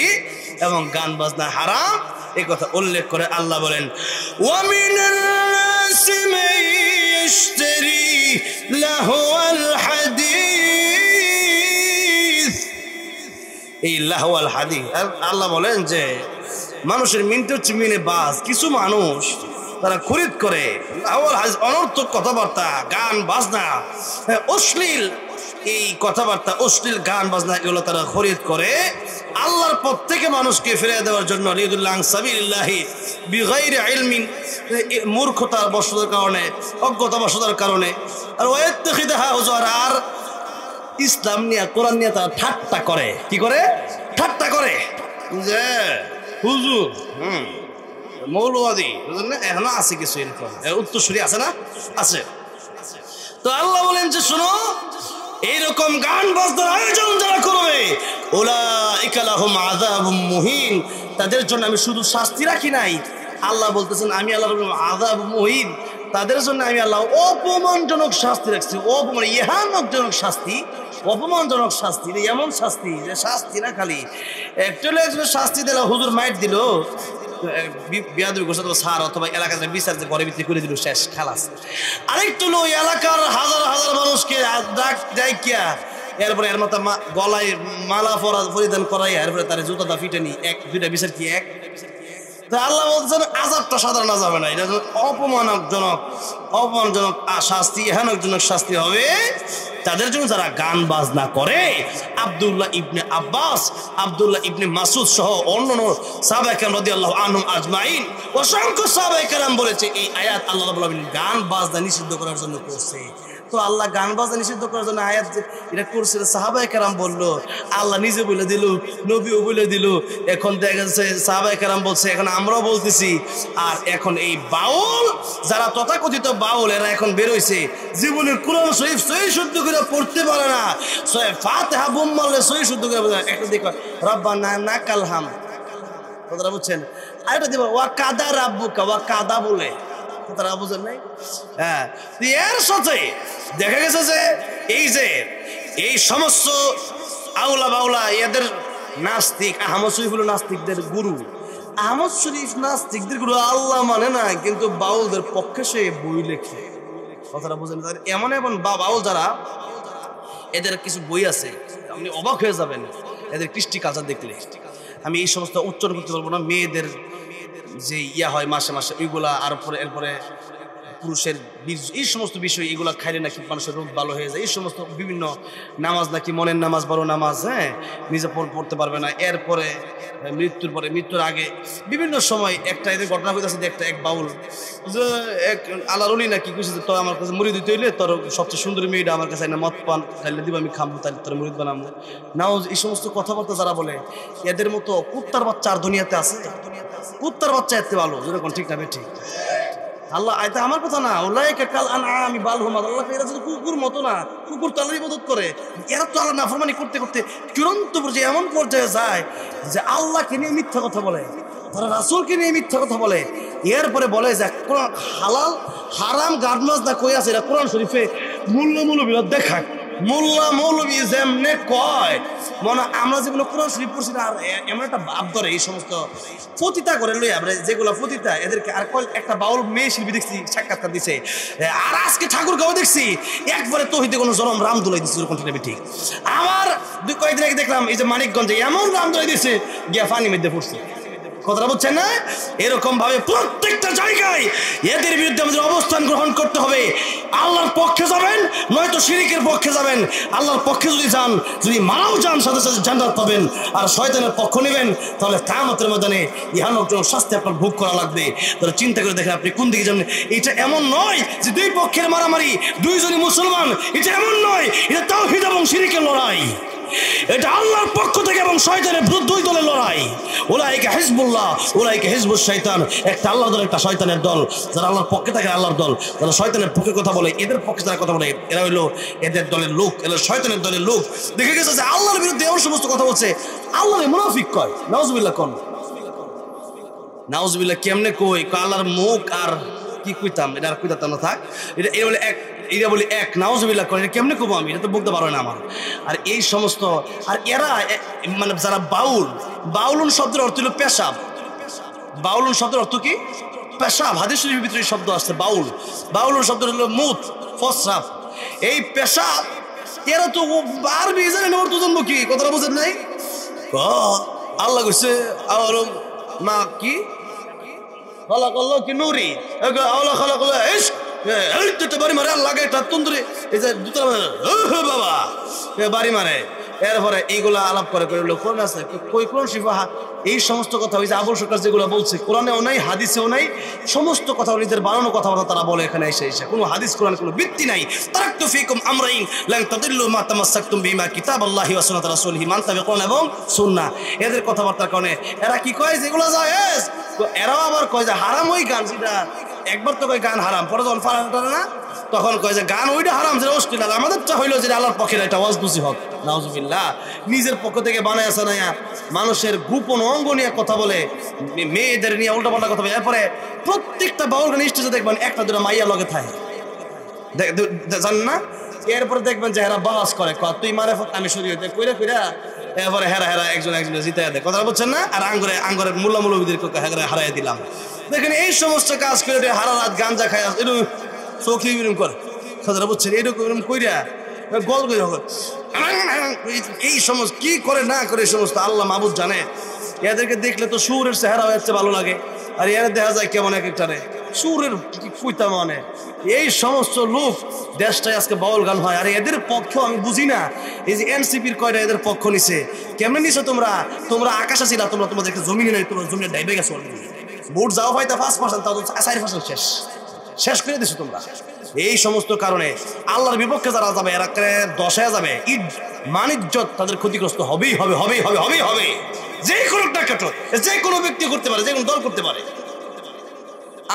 এবং গান বাজনা হারাম এই কথা উল্লেখ করে আল্লাহ বলেন, ওয়া মিনান নাসি মান ইয়াশতারি লাহওয়াল হাদিস। এই লাহওয়াল হাদিস আল্লাহ বলেন যে মানুষের মিনিটে মিনে বাস, কিছু মানুষ তারা খরিদ করে অনর্থক কথাবার্তা, গান বাজনা, অশ্লীল এই কথাবার্তা, অশ্লীল গান বাজনা, এগুলো তারা খরিদ করে আল্লাহর পথ থেকে মানুষকে ফিরিয়ে দেওয়ার জন্য, লিয়াদুল্লাহ সাবিলিল্লাহি বিগাইরি ইলমিন, মূর্খতার বশতার কারণে, অজ্ঞতা বশতার কারণে, আর ওয়াইত্তাখিদাহা হুজুর, আর ইসলাম নিয়ে কোরআন নিয়ে তারা ঠাট্টা করে। কি করে? ঠাট্টা করে যে হুজুর মৌলবাদী, এখনো আছে কিছু এরকম উত্তরসূরি আছে না, আছে। তো আল্লাহ বলেন যে শোনো, এইরকম গান বাজনার আয়োজন যারা করবে, উলাইকা লাহুম আযাবুম মুহিন, তাদের জন্য আমি শুধু শাস্তি রাখি নাই, আল্লাহ বলতেছেন আমি আল্লাহ আযাবুম মুহিন, তাদের জন্য আমি আল্লাহ অপমানজনক শাস্তি রাখছি। ইহানজনক শাস্তি, অপমানজনক শাস্তি, এমন শাস্তি যে শাস্তি না খালি একটু শাস্তি দিল, হুজুর মাইট দিল, বিয়াদবি করছে তো স্যার, অথবা এলাকার বিচার যে ঘরে ভিতরে করে দিল, শেষ, খালাস। আরেকটু লো এলাকার হাজার হাজার মানুষকে ডাক দেয় কিয়া, এরপরে এর মতো গলায় মালা পরিধান করাই, এরপরে তার জুতাটা ফিটে নি, এক দুইটা বিচার কি এক। তো আল্লাহ বলছেন আযাবটা সাধারণ আযাব না, এটা অপমানজনক শাস্তি, ইহানজনক শাস্তি হবে তাদের জন্য যারা গান বাজনা করে। আব্দুল্লাহ ইবনে আব্বাস, আব্দুল্লাহ ইবনে মাসুদ সহ অন্যান্য সাহাবায়ে কেরাম রাদিয়াল্লাহু আনহুম আজমাইন, অসংখ্য সাহাবায়ে কেরাম বলেছে এই আয়াত আল্লাহ রাব্বুল আলামিন গান বাজনা নিষিদ্ধ করার জন্য করছে। তো আল্লাহ গান বাজনা নিষিদ্ধ করার জন্য আয়াত এটা করছিল, সাহাবায়ে কেরাম বললো, আল্লাহ নিজে বলে দিল, নবীও বলে দিল, এখন দেখা যাচ্ছে সাহাবায়ে কেরাম বলছে, এখন আমরাও বলতেছি। আর এখন এই বাউল যারা তথাকথিত বাউল এরা এখন বেরোইছে, জীবনের কোরআন শরীফ সহি শুদ্ধ করে পড়তে পারে না, ফাতিহা বুম মারলে সহি শুদ্ধ করে পড়ে না। একটা দেখো রব্বানা নাকাল হাম, কথাটা বুঝছেন? আর এটা দিব ওয়া কাদা রাব্বুকা, ওয়া কাদা বলে, কথাটা বুঝেন নাই? হ্যাঁ, এর সাথে দেখা গেছে যে এই সমস্ত আউলা বাউলা এদের নাস্তিক, আহমদ শরীফ হলো নাস্তিকদের গুরু। আহমদ শরীফ নাস্তিকদের গুরু, আল্লাহ মানে না, কিন্তু বাউলদের পক্ষে সে বই লেখে, কথাটা বুঝেন? এমন এমন বাউল যারা, এদের কিছু বই আছে, আপনি অবাক হয়ে যাবেন এদের কৃষ্টি কালচার দেখলে। আমি এই সমস্ত উচ্চারণ করতে পারবো না, মেয়েদের যে হয় মাসে মাসে ওইগুলা, আর এরপরে পুরুষের বীর্য, এই সমস্ত বিষয়, এগুলা খাইলে নাকি মানুষের রোগ ভালো হয়ে যায়, এই সমস্ত বিভিন্ন নামাজ নাকি মনের নামাজ, বড় নামাজ, হ্যাঁ, নিজে পড়তে পারবে না, এরপরে মৃত্যুর আগে বিভিন্ন সময় একটা এদের ঘটনা হইতেছে, এক বাউল যে এক আল্লাহর ওলি নাকি কিছু, তো আমার কাছে মুরিদ হইতে হইলে তোর সবচেয়ে সুন্দরী মেয়েটা আমার কাছে না মদ পান খাইলে দিব, আমি খামবো, তাহলে তোর মুরিদ বানাবো। নাও এই সমস্ত কথাবার্তা যারা বলে, এদের মতো কুত্তার বাচ্চা আর দুনিয়াতে আছে? কুত্তার বাচ্চা এতে ভালো, যেরকম ঠিক না ঠিক? আল্লাহ এটা আমার কথা না, উলাইকা কাল আনআমি বাল হুম আযাল, আল্লাহ এরা যদি কুকুর মতো না, কুকুর তো আল্লাহর ইবাদত করে, এরা তো আল্লাহ নাফরমানি করতে করতে চূড়ান্ত পর্যায়ে এমন পর্যায়ে যায় যে আল্লাহকে নিয়ে মিথ্যা কথা বলে, তারা রাসূলকে নিয়ে মিথ্যা কথা বলে, এরপরে বলে যে কোরআন হালাল হারাম গার্ডমাস না কই আছে, এরা কোরআন শরীফে মূল্য দেখায়, মোল্লা মৌলবী যেমনে কয়, মনে আমরা যেগুলো কোরআন শরীফ পড়ছি না, আর এমন একটা ভাব ধরে এই সমস্ত পতিতা করে লই আমরা, যেগুলো পতিতা এদেরকে। আর একটা বাউল মেয়ে শিল্পী দেখছি সাক্ষাৎকার দিছে, আর আজকে ঠাকুরগাঁও দেখছি একবারে তৌহিদে কোনো জনম রাম দোলাই দিচ্ছে, এরকম ঠিক। আমার কয়েকদিন আগে দেখলাম এই যে মানিকগঞ্জে এমন রাম দোলাই দিচ্ছে, গিয়া পানি মধ্যে পড়ছে, কথাটা বুঝছেন না? এরকম ভাবে প্রত্যেকটা জায়গায় এদের বিরুদ্ধে আমাদের অবস্থান গ্রহণ করতে হবে। আল্লাহর পক্ষে যাবেন, নয়তো শিরিকের পক্ষে যাবেন। আল্লাহর পক্ষে যদি যান, যদি মারাও যান, সাথে সাথে জান্নাত পাবেন। আর শয়তানের পক্ষ নেবেন, তাহলে কিয়ামতের ময়দানে ইহলোক শাস্তি আপনার ভোগ করা লাগবে। তাহলে চিন্তা করে দেখেন আপনি কোন দিকে যাবেন। এটা এমন নয় যে দুই পক্ষের মারামারি, দুইজনই মুসলমান, এটা এমন নয়, এটা তাওহীদ এবং শিরিকের লড়াই। এটা আল্লাহর পক্ষ থেকে এবং শয়তানের দুই দলের লড়াই। উলাইকা হিজবুল্লাহ, উলাইকা হিজবুশ শয়তান। একটা আল্লাহর দল, একটা শয়তানের দল। যারা আল্লাহর পক্ষে থাকে আল্লাহর দল, যারা শয়তানের পক্ষে কথা বলে, এদের পক্ষে যারা কথা বলে, এরা হইলো এদের দলের লোক, এরা শয়তানের দলের লোক। দেখে গেছে যে আল্লাহর বিরুদ্ধে এমন সমস্ত কথা বলছে, আল্লাহর মুনাফিক কয়। নাউজুবিল্লাহ কোন নাউজুবিল্লাহ কেমনে কই, আল্লাহর মুখ আর কি কইতাম, এটা আর কইতাম না, থাক। এটা বলে এক, এটা বলি এক, নাউজুবিল্লাহ করে, এটা কেমনে কবো আমি, এটা তো বলতে পারো না আমার। আর এই সমস্ত, আর এরা মানে যারা বাউলুন শব্দের অর্থ হলো পেশাব। বাউলুন শব্দের অর্থ কি? পেশাব। হাদিস শরীফের ভিতরে শব্দ আসছে বাউলুন শব্দ হলো মুত, প্রস্রাব। এই পেশাব, এরা তো আরবি জানে না, অর্থ জন্ম কি, কথাটা বুঝেন নাই? আল্লাহ কইছে আর মা কি খালাকাল্লাহ কি নূরি, আল্লাহ খালাকাল্লাহ ইশক, এই তো বাড়ি মারে আল্লাহ লাগে তার তন্দুরি, এই যে দুটো বাবা বাড়ি মারে। এরপরে এইগুলা আলাপ করে কোরআন আছে কই, কোরআন শিফা, এই সমস্ত কথা হয়েছে আবুল সরকার যেগুলো বলছে, কোরআনেও নাই, হাদিসেও নাই, সমস্ত কথা নিজের বানানো কথাবার্তা তারা বলে এখানে এসে কোনো হাদিস কোরআন কোনো ভিত্তি নাই। তারাকতু ফীকুম আমরাইন লান তাদিল্লু মা তামাসসাকতুম বিমা কিতাবাল্লাহি ওয়া সুন্নাতি রাসূলিহি মান তাবিকুন এবং সুন্নাহ। এদের কথাবার্তার কারণে এরা কি কয়, যেগুলো জায়েজ, তো এরাও আবার কয় যে হারাম ওই গান, যেটা একবার তো কয় গান হারাম, পরে যখন ফারান টানে না তখন কয় যে গান ওইটা হারাম, যেটা অশ্লীল। আমাদেরটা হইলো যে আল্লাহর পক্ষে এটা ওয়াজ নসিহত। নাউজুবিল্লাহ, নিজের পক্ষ থেকে বানায় আসা না, মানুষের গোপন অঙ্গ নিয়ে কথা বলে, মেয়েদের নিয়ে উল্টাপাল্টা কথা বলে। এরপরে প্রত্যেকটা বাউল গান স্টেজে দেখবেন একটা দুটো মাইয়া লগে থাকে, জানেন না? এরপরে দেখবেন যে এরা বাস করে, তুই মারে আমি শরীয়তে কইরা কইরা, এরপরে হেরা একজন জিতে দেয়, কথা বলছেন না? আর আঙ্গরের মুল্লামুলবিদের হারাই দিলাম। দেখেন এই সমস্ত কাজ করে হারা রাত গাঞ্জা খায়, এরকম চোখে এরকম করে, কথাটা বুঝছেন? এরকম কইরা গল করে এই সমস্ত কি করে না করে, এই সমস্ত আল্লাহ মাহবুব জানে। এদেরকে দেখলে তো সুরের চেহারা হয়ে যাচ্ছে ভালো লাগে, আর এরা দেখা যায় কেমন এক একটারে সুরের কইতা, মানে এই সমস্ত লোক দেশটায় আজকে বাউল গান হয়। আর এদের পক্ষ আমি বুঝি না, এই যে এনসিপির কয়টা এদের পক্ষ নিছে, কেমনে নিছো তোমরা আকাশে ছিলা, তোমাদের জমিনে নাই, তোমরা জমিনে ডাইবে গেছো, ভোট যাও হয়তো 5%, তাও 4% শেষ করে দিছো তোমরা। এই সমস্ত কারণে আল্লাহর বিপক্ষে যারা যাবে এরা দশায় যাবে, মানিজ্জত তাদের ক্ষতিগ্রস্ত হবেই হবে, হবেই হবে, হবেই হবে। যে কোনো ডাকাত, যে কোনো ব্যক্তি করতে পারে, যে কোনো দল করতে পারে।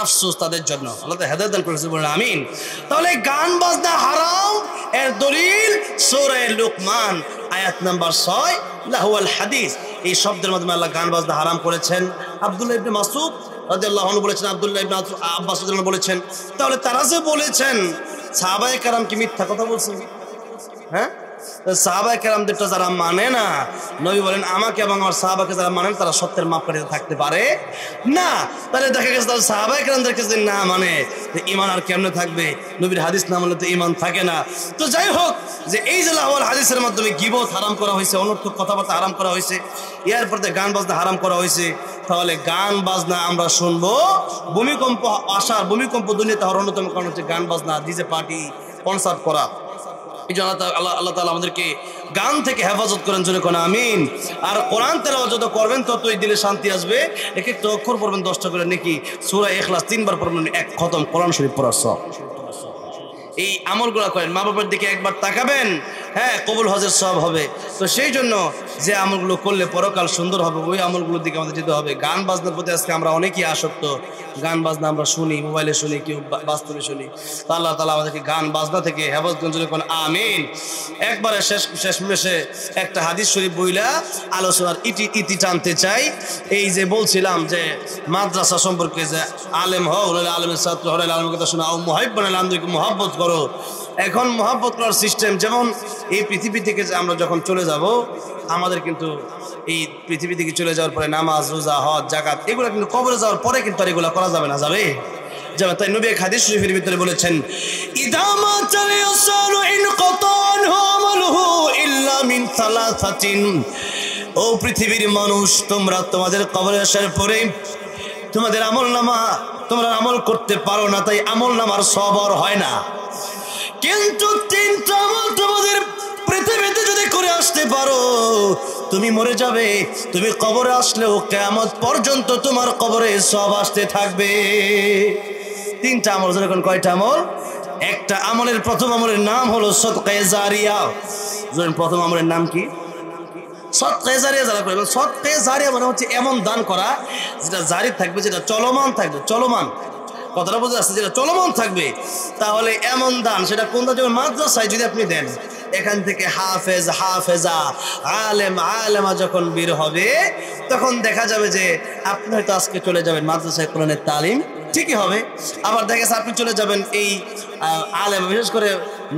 আফসোস তাদের জন্য, আল্লাহ হেদায়েত দান করেছে, বলেন আমিন। তাহলে গান বাজনা হারাম এর দলিল সূরা লুকমান আয়াত নাম্বার 6 লাহুল হাদিস। এই শব্দের মাধ্যমে আল্লাহ গান বাজনা হারাম করেছেন। আব্দুল্লাহ ইবনে মাসউদ রাদিয়াল্লাহু আনহু বলেছেন, আব্দুল্লাহ ইবনে আব্বাস রাদিয়াল্লাহু আনহু বলেছেন। তাহলে তারা যে বলেছেন সাহাবায়ে কেরাম কি মিথ্যা কথা বলছেন? হ্যাঁ, সাহাবায়ে কেরামদেরটা যারা মানে না, নবী বলেন আমাকে এবং আমার সাহাবাকে যারা মানেন তারা সত্যের মাপকাঠিতে থাকতে পারে না। তাহলে দেখা গেছে তাহলে সাহাবায়ে কেরামদেরকে যদি না মানে ঈমান আর কেমনে থাকবে? নবীর হাদিস না মানলে তো ঈমান থাকে না। তো যাই হোক, যে এই যে লাহুল হাদিসের মাধ্যমে গীবত হারাম করা হয়েছে, অনর্থক কথাবার্তা হারাম করা হয়েছে, এর পরে গান বাজনা হারাম করা হয়েছে। তাহলে গান বাজনা আমরা শুনবো, ভূমিকম্প আসার, ভূমিকম্প দুনিয়াতে হওয়ার অন্যতম কারণ হচ্ছে গান বাজনা, ডিজে পার্টি, কনসার্ট করা। এই জন্য আল্লাহ তাআলা আমাদেরকে গান থেকে হেফাজত করেন, জোরে কোন আমিন। আর কোরআন তেলাওয়াত যত করবেন ততই দিলে শান্তি আসবে। এক একটা অক্ষর পড়বেন 10টা করে নাকি, সূরা ইখলাস 3 বার পড়বেন, এক খতম কোরআন শরীফ পড়ার সব। এই আমলগুলো করেন, মা বাবার দিকে একবার তাকাবেন, হ্যাঁ, কবুল হজের সব হবে। তো সেই জন্য যে আমলগুলো করলে পরকাল সুন্দর হবে, ওই আমলগুলোর দিকে আমাদের যেতে হবে। গান বাজনার প্রতি আজকে আমরা অনেকেই আসক্ত। গান বাজনা আমরা শুনি, মোবাইলে শুনি, কেউ বাস্তবে শুনি। তো আল্লাহ তাআলা আমাদেরকে গান বাজনা থেকে হেফাজত করুন, আমিন। একবারে শেষমেশে একটা হাদিস শরীফ বইলা আলোচনার ইতি টানতে চাই। এই যে বলছিলাম যে মাদ্রাসা সম্পর্কে, যে আলেম হও নাহলে আলেমের ছাত্র হও নাহলে আলেমের কথা শোনা, মুহাব্বত আলমকে মুহাব্বত করো। এখন মহব্বত করার সিস্টেম যেমন, এই পৃথিবী থেকে যে আমরা যখন চলে যাব, আমাদের কিন্তু এই পৃথিবী থেকে চলে যাওয়ার পরে নামাজ, রোজা, হজ, যাকাত এগুলো কিন্তু কবরে যাওয়ার পরে কিন্তু আর এগুলো করা যাবে না, যাবে? তাই নবী এক হাদিস শরীফের ভিতরে বলেছেন, ইদামা তালিয়াসালু ইনকাতানহু আমালুহু ইল্লা মিন সালাসাতিন। ও পৃথিবীর মানুষ, তোমরা তোমাদের কবরে আসার পরে তোমাদের আমলনামা তোমরা আমল করতে পারো না, তাই আমলনামার সবর হয় না। কিন্তু 3টা আমল তোমাদের পৃথিবীতে যদি করে আসতে পারো, তুমি মরে যাবে, তুমি কবরে আসলেও কিয়ামত পর্যন্ত তোমার কবরে সব আসতে থাকবে। 3টা আমল, যখন কয়টা আমল? একটা আমলের, প্রথম আমলের নাম হলো সদকায়ে জারিয়া। প্রথম আমলের নাম কি? সদকায়ে জারিয়া। যারা করে, সদকায়ে জারিয়া মানে হচ্ছে এমন দান করা যেটা জারি থাকবে, যেটা চলমান থাকবে, চলমান, কথাটা বোঝা যাচ্ছে, যেটা চলমান থাকবে। তাহলে এমন দান, সেটা কোন দান? যেমন মাদ্রাসায় যদি আপনি দেন, এখান থেকে হাফেজ, হাফেজা, আলেম, আলেমা যখন বের হবে, তখন দেখা যাবে যে আপনি হয়তো আজকে চলে যাবেন মাদ্রাসায় কোরআনের তালিম, ঠিকই হবে। আবার দেখা যাচ্ছে আপনি চলে যাবেন এই আলেম, বিশেষ করে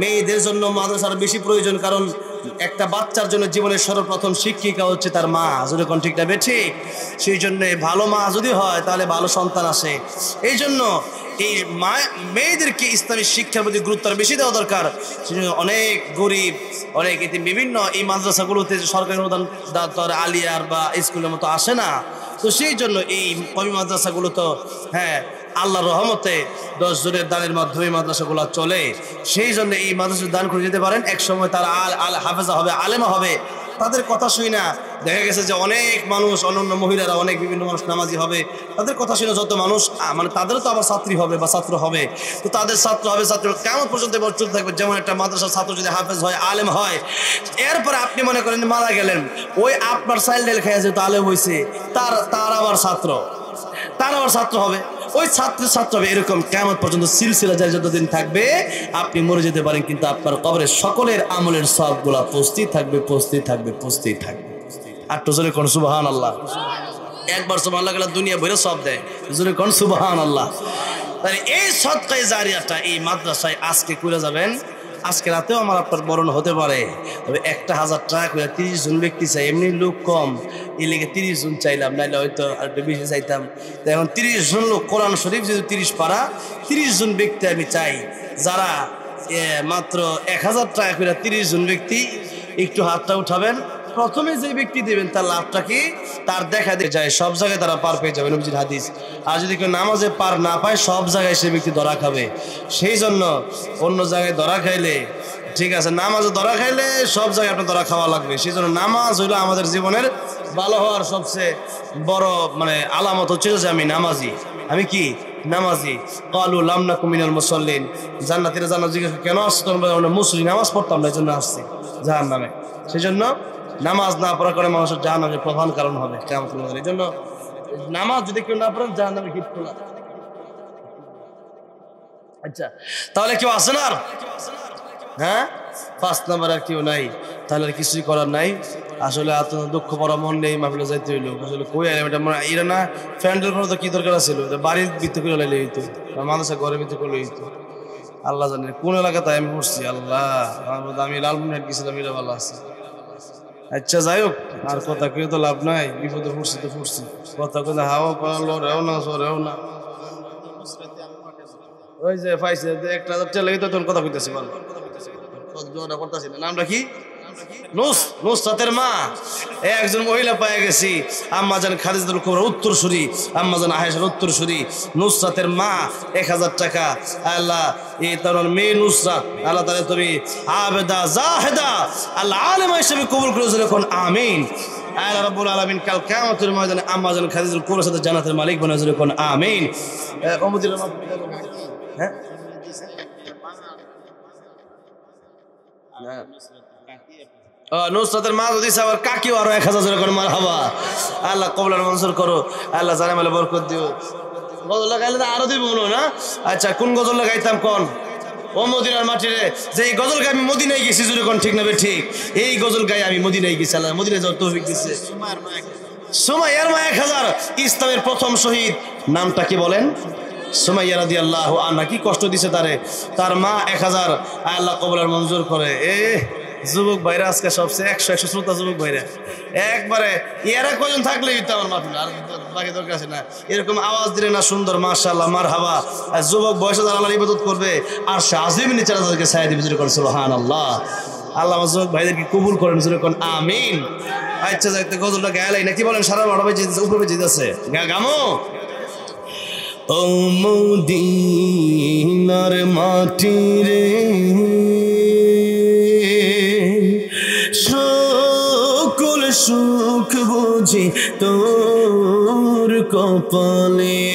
মেয়েদের জন্য মাদ্রাসার বেশি প্রয়োজন, কারণ একটা বাচ্চার জন্য জীবনের সর্বপ্রথম শিক্ষিকা হচ্ছে তার মা, যদি কোন ঠিকটা বেঠিক। সেই জন্য ভালো মা যদি হয় তাহলে ভালো সন্তান আসে। এই জন্য এই মেয়েদেরকে ইসলামী শিক্ষার প্রতি গুরুত্ব বেশি দেওয়া দরকার। সেজন্য অনেক গরিব, অনেক বিভিন্ন এই মাদ্রাসাগুলোতে সরকারি অনুদান আলিয়ার বা স্কুলের মতো আসে না। তো সেই জন্য এই কমি মাদ্রাসাগুলো তো, হ্যাঁ, আল্লাহর রহমতে 10 জনের দানের মাধ্যমে মাদ্রাসাগুলো চলে। সেই জন্য এই মাদ্রাসার দান করে যেতে পারেন। এক সময় তারা হাফেজা হবে, আলেমা হবে। তাদের কথা শুই না, দেখা গেছে যে অনেক মানুষ, অন্যান্য মহিলারা, অনেক বিভিন্ন মানুষ নামাজি হবে। তাদের কথা শুনে যত মানুষ, মানে তাদেরও তো আবার ছাত্রী হবে বা ছাত্র হবে। তো তাদের ছাত্র হবে, ছাত্র কেমন পর্যন্ত চলতে থাকবে। যেমন একটা মাদ্রাসার ছাত্র যদি হাফেজ হয়, আলেম হয়, এরপরে আপনি মনে করেন মারা গেলেন, ওই আপনার সাইল্ডেল খেয়ে যেহেতু আলেম হয়েছে, তার আবার ছাত্র, তার আবার ছাত্র হবে, ওই ছাত্রের ছাত্র হবে। এরকম কিয়ামত পর্যন্ত সিলসিলা যায়, যতদিন থাকবে। আপনি মরে যেতে পারেন, কিন্তু আপনার কবরে সকলের আমলের সবগুলা পৌঁছতেই থাকবে, পৌঁছতেই থাকবে, পৌঁছতেই থাকবে। আর তো জোরে কোন সুবহানাল্লাহ। একবার সুবহানাল্লাহ গেলে দুনিয়া ভরে সব দেয়, জোরে কোন সুবহানাল্লাহ। তাহলে এই সদকায়ে জারিয়াটা এই মাদ্রাসায় আজকে করে যাবেন। আজকে রাতেও আমার আপনার মরণ হতে পারে, তবে 1000 টাকা করে 30 জন ব্যক্তি চাই। এমনি লোক কম, এই লেগে 30 জন চাইলাম, নাইলে হয়তো আর একটু বেশি চাইতাম। তো এখন 30 জন লোক, কোরআন শরীফ যেহেতু 30 পারা, 30 জন ব্যক্তি আমি চাই, যারা মাত্র 1000 টাকা করে 30 জন ব্যক্তি একটু হাতটা উঠাবেন। প্রথমে যে ব্যক্তি দেবেন তার লাভটা কি, তার দেখা দিয়ে যায়, সব জায়গায় তারা পার পেয়ে যাবে, নবীজির হাদিস। আর যদি কেউ নামাজে পার না পায়, সব জায়গায় সে ব্যক্তি ধরা খাবে। সেই জন্য অন্য জায়গায় ধরা খাইলে ঠিক আছে, নামাজে ধরা খাইলে সব জায়গায় আপনার ধরা খাওয়া লাগবে। সেই জন্য নামাজ হইলো আমাদের জীবনের ভালো হওয়ার সবচেয়ে বড় মানে আলামত হচ্ছে যে আমি নামাজি, আমি কি নামাজি। ক্বালু লাম নাকু মিনাল মুসাল্লিন। জান্নাতীরা জান্নাত জিজ্ঞেস কেন আসছো? আমরা মুসল্লি, নামাজ পড়তাম না, এজন্য আসছি জাহান্নামে। সেজন্য নামাজ না পড়ার কারণে মানুষের জাহান্নামের প্রধান কারণ হবে কিয়ামতের মাঠে। এই জন্য নামাজ যদি কেউ না পড়েন জাহান্নামে গিফট খোলা। আচ্ছা, তাহলে কেউ আসে না আর? হ্যাঁ, 5 নাম্বার আর কেউ নাই, তাহলে আর কিছুই করার নাই। আসলে এত দুঃখ পড়া মন নেই, মাহফিলে যাইতে হইলো। আসলে কই আইলাম, এটা মনে এরা না ফ্যান্ডেল করার তো কি দরকার ছিল, এটা বাড়ির ভিতরে করে লাইলে হইতো, মানুষের ঘরের ভিতরে করলে হইতো। আল্লাহ জানে কোন এলাকাতে আমি পড়ছি, আল্লাহ আমি লালমনিরহাট গেছিলাম, এটা ভালো আছে। আচ্ছা যাই হোক, আর কথা কেউ তো লাভ নাই, বিপদে পড়ছি তো পড়ছি, কথা কথা হাওয়া করালো রেও না সরেও না। ওই যে পাইছে 1000 টাকা লেগে তো তখন কথা কইতেছি, ভালো করতেছি না। নামটা কি? নুসরাতের মা। একজন মহিলা পায়ে গেছি, আম্মাজান খাদিজাতুল কুবরা উত্তরসূরি, আম্মাজান আয়েশার উত্তরসূরি, নুসরাতের মা। 1000 টাকা। আল্লাহ এই তার মেয়ে নুসরাত, আল্লাহ তাআলা তুমি আবেদা জাহেদা আল্লাহ আলেমা হিসেবে কবুল করে যখন আমিন। আল্লাহ রাব্বুল আলামিন কাল কিয়ামতের ময়দানে আম্মাজান খাদিজাতুল কুবরার সাথে জান্নাতের মালিক বানায় যখন আমিন। ওমদির হ্যাঁ নুসরাতের মা যদি আবার কাকিও আরো 1000 জোরে করে মারহাবা। আল্লাহ কবুল আর মঞ্জুর করো, আল্লাহ জানে মালে বরকত দিও। গজল লাগাইলে আরো দিব না? আচ্ছা, কোন গজল লাগাইতাম কোন? ও মদিনার মাটিরে, যে এই গজল গায়ে আমি মদিনায় গেছি, জোরে কোন ঠিক না বে ঠিক? এই গজল গায়ে আমি মদিনায় গেছি, আল্লাহ মদিনায় যাওয়ার তৌফিক দিয়েছে। সুমাইয়ার মা 1000, ইসলামের প্রথম শহীদ, নামটা কি বলেন? সুমাইয়া রাদিয়াল্লাহু আনহা। কি কষ্ট দিছে তারে, তার মা 1000। আল্লাহ কবুল আর মঞ্জুর করে। যুবক ভাইরা আজকে সবচেয়ে 100 শ্রোতা যুবক ভাইরা একবারে এরা কজন থাকলেই তো আমার মাহফিল, আর বাকি দরকার আছে না। এরকম আওয়াজ দিলে না সুন্দর, মাশাআল্লাহ মারহাবা। যুবক বয়সে যারা আল্লাহর ইবাদত করবে আর সে আজিম নিচে তাদেরকে ছায়া দিবে, যেরকম সুবহানাল্লাহ। আল্লাহ আমার যুবক ভাইদেরকে কবুল করেন, যেরকম আমিন। আচ্ছা যাইতে গজলটা গায়ালাই নাকি বলেন? সারা বড় যেতে উপরে যেতেছে গামো। ও মদিনার মাটি রে, সকল সুখ বুঝি তোর কপালে।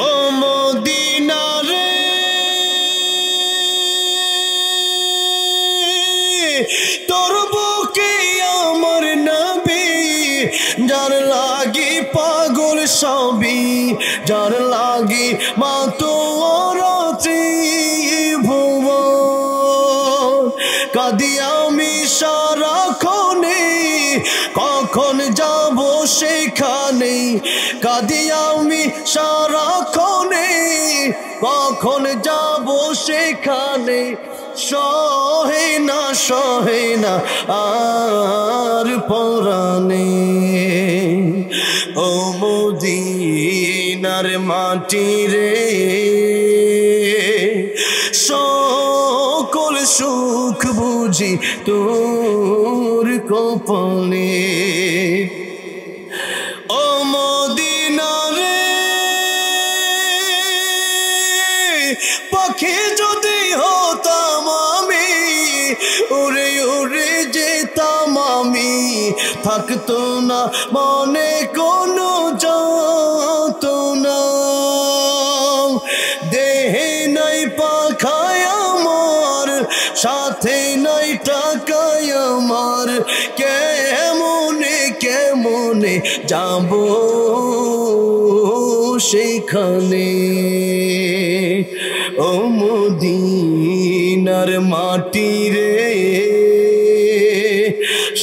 ও মদিনা রে, তোর বুকে আমার নবী, যার লাগি পাগল সবই, যার লাগি মা তোর ত্রিভুবন। কাঁদি আমি সারাক্ষণে, কখন যাব সেখানে, কাঁদি আমি সারাক্ষণে, কখন যাব সেখানে। সহে না আর পরাণে। ও মদিনার মাটি রে, সকল সুখ বুঝি তোর কপালে। ও মদিনা রে, পাখি যদি হতাম আমি, উড়ে উড়ে যেতাম আমি, থাকতো না মনে কোনো যন্ত্রণা। দেহে নাই পাখায় আমার, সাথে নাই টাকায় আমার, কেমনে যাব সেখানে। ও মদিনার মাটি রে,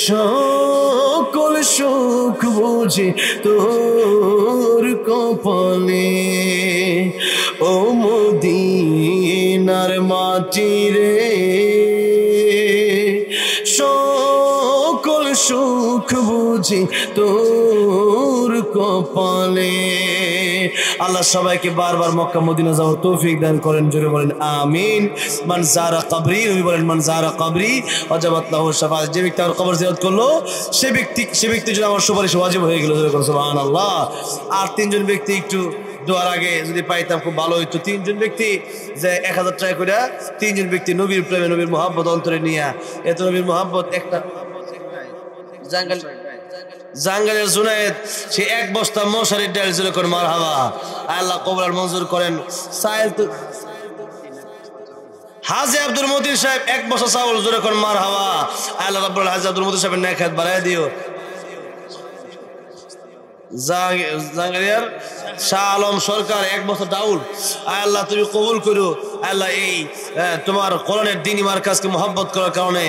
সকল সুখ বুঝি তোর কপালে। ও মদিনার মাটি রে, সকল সুখ বুঝি তোর কপালে। আল্লাহ সবাইকে বারবার মক্কা মদিনা যাওয়ার তৌফিক দান করেন, জোরে বলেন আমিন। মান যারা কবরি, নবী বলেন মান যারা কবরি ওয়াজাবাত লাহু শাফাআত। যে ব্যক্তি আমার কবর জিয়ারত করলো সে ব্যক্তি যদি আমার সুপারিশ ওয়াজিব হয়ে গেল, জোরে বলেন সুবহানাল্লাহ। আর 3 জন ব্যক্তি একটু দোয়ার আগে যদি পাইতাম খুব ভালো হইতো। 3 জন ব্যক্তি যে 1000 টাকা করে, 3 জন ব্যক্তি নবীর প্রেমে, নবীর মোহাব্বত অন্তরে নিয়ে, এত নবীর মোহাব্বত একটা জাঙ্গাল জাঙ্গালের জুনায়েদ সে এক বস্তা মশারির ডাল জোরে করে মারহাবা। আল্লাহ কবুল আর মঞ্জুর করেন। সাহেল তো হাজী আব্দুল মতিন সাহেব এক বস্তা চাউল জোরে করে মারহাবা। আল্লাহ রাব্বুল হাজী আব্দুল মতিন সাহেবের নেখাত বাড়ায় দিও। জাঙ্গালিয়ার শাহ আলম সরকার এক বছর ডাউল, আল্লাহ তুমি কবুল করো। আল্লাহ এই তোমার কোরআনের দ্বীনি মার্কাজকে মহব্বত করার কারণে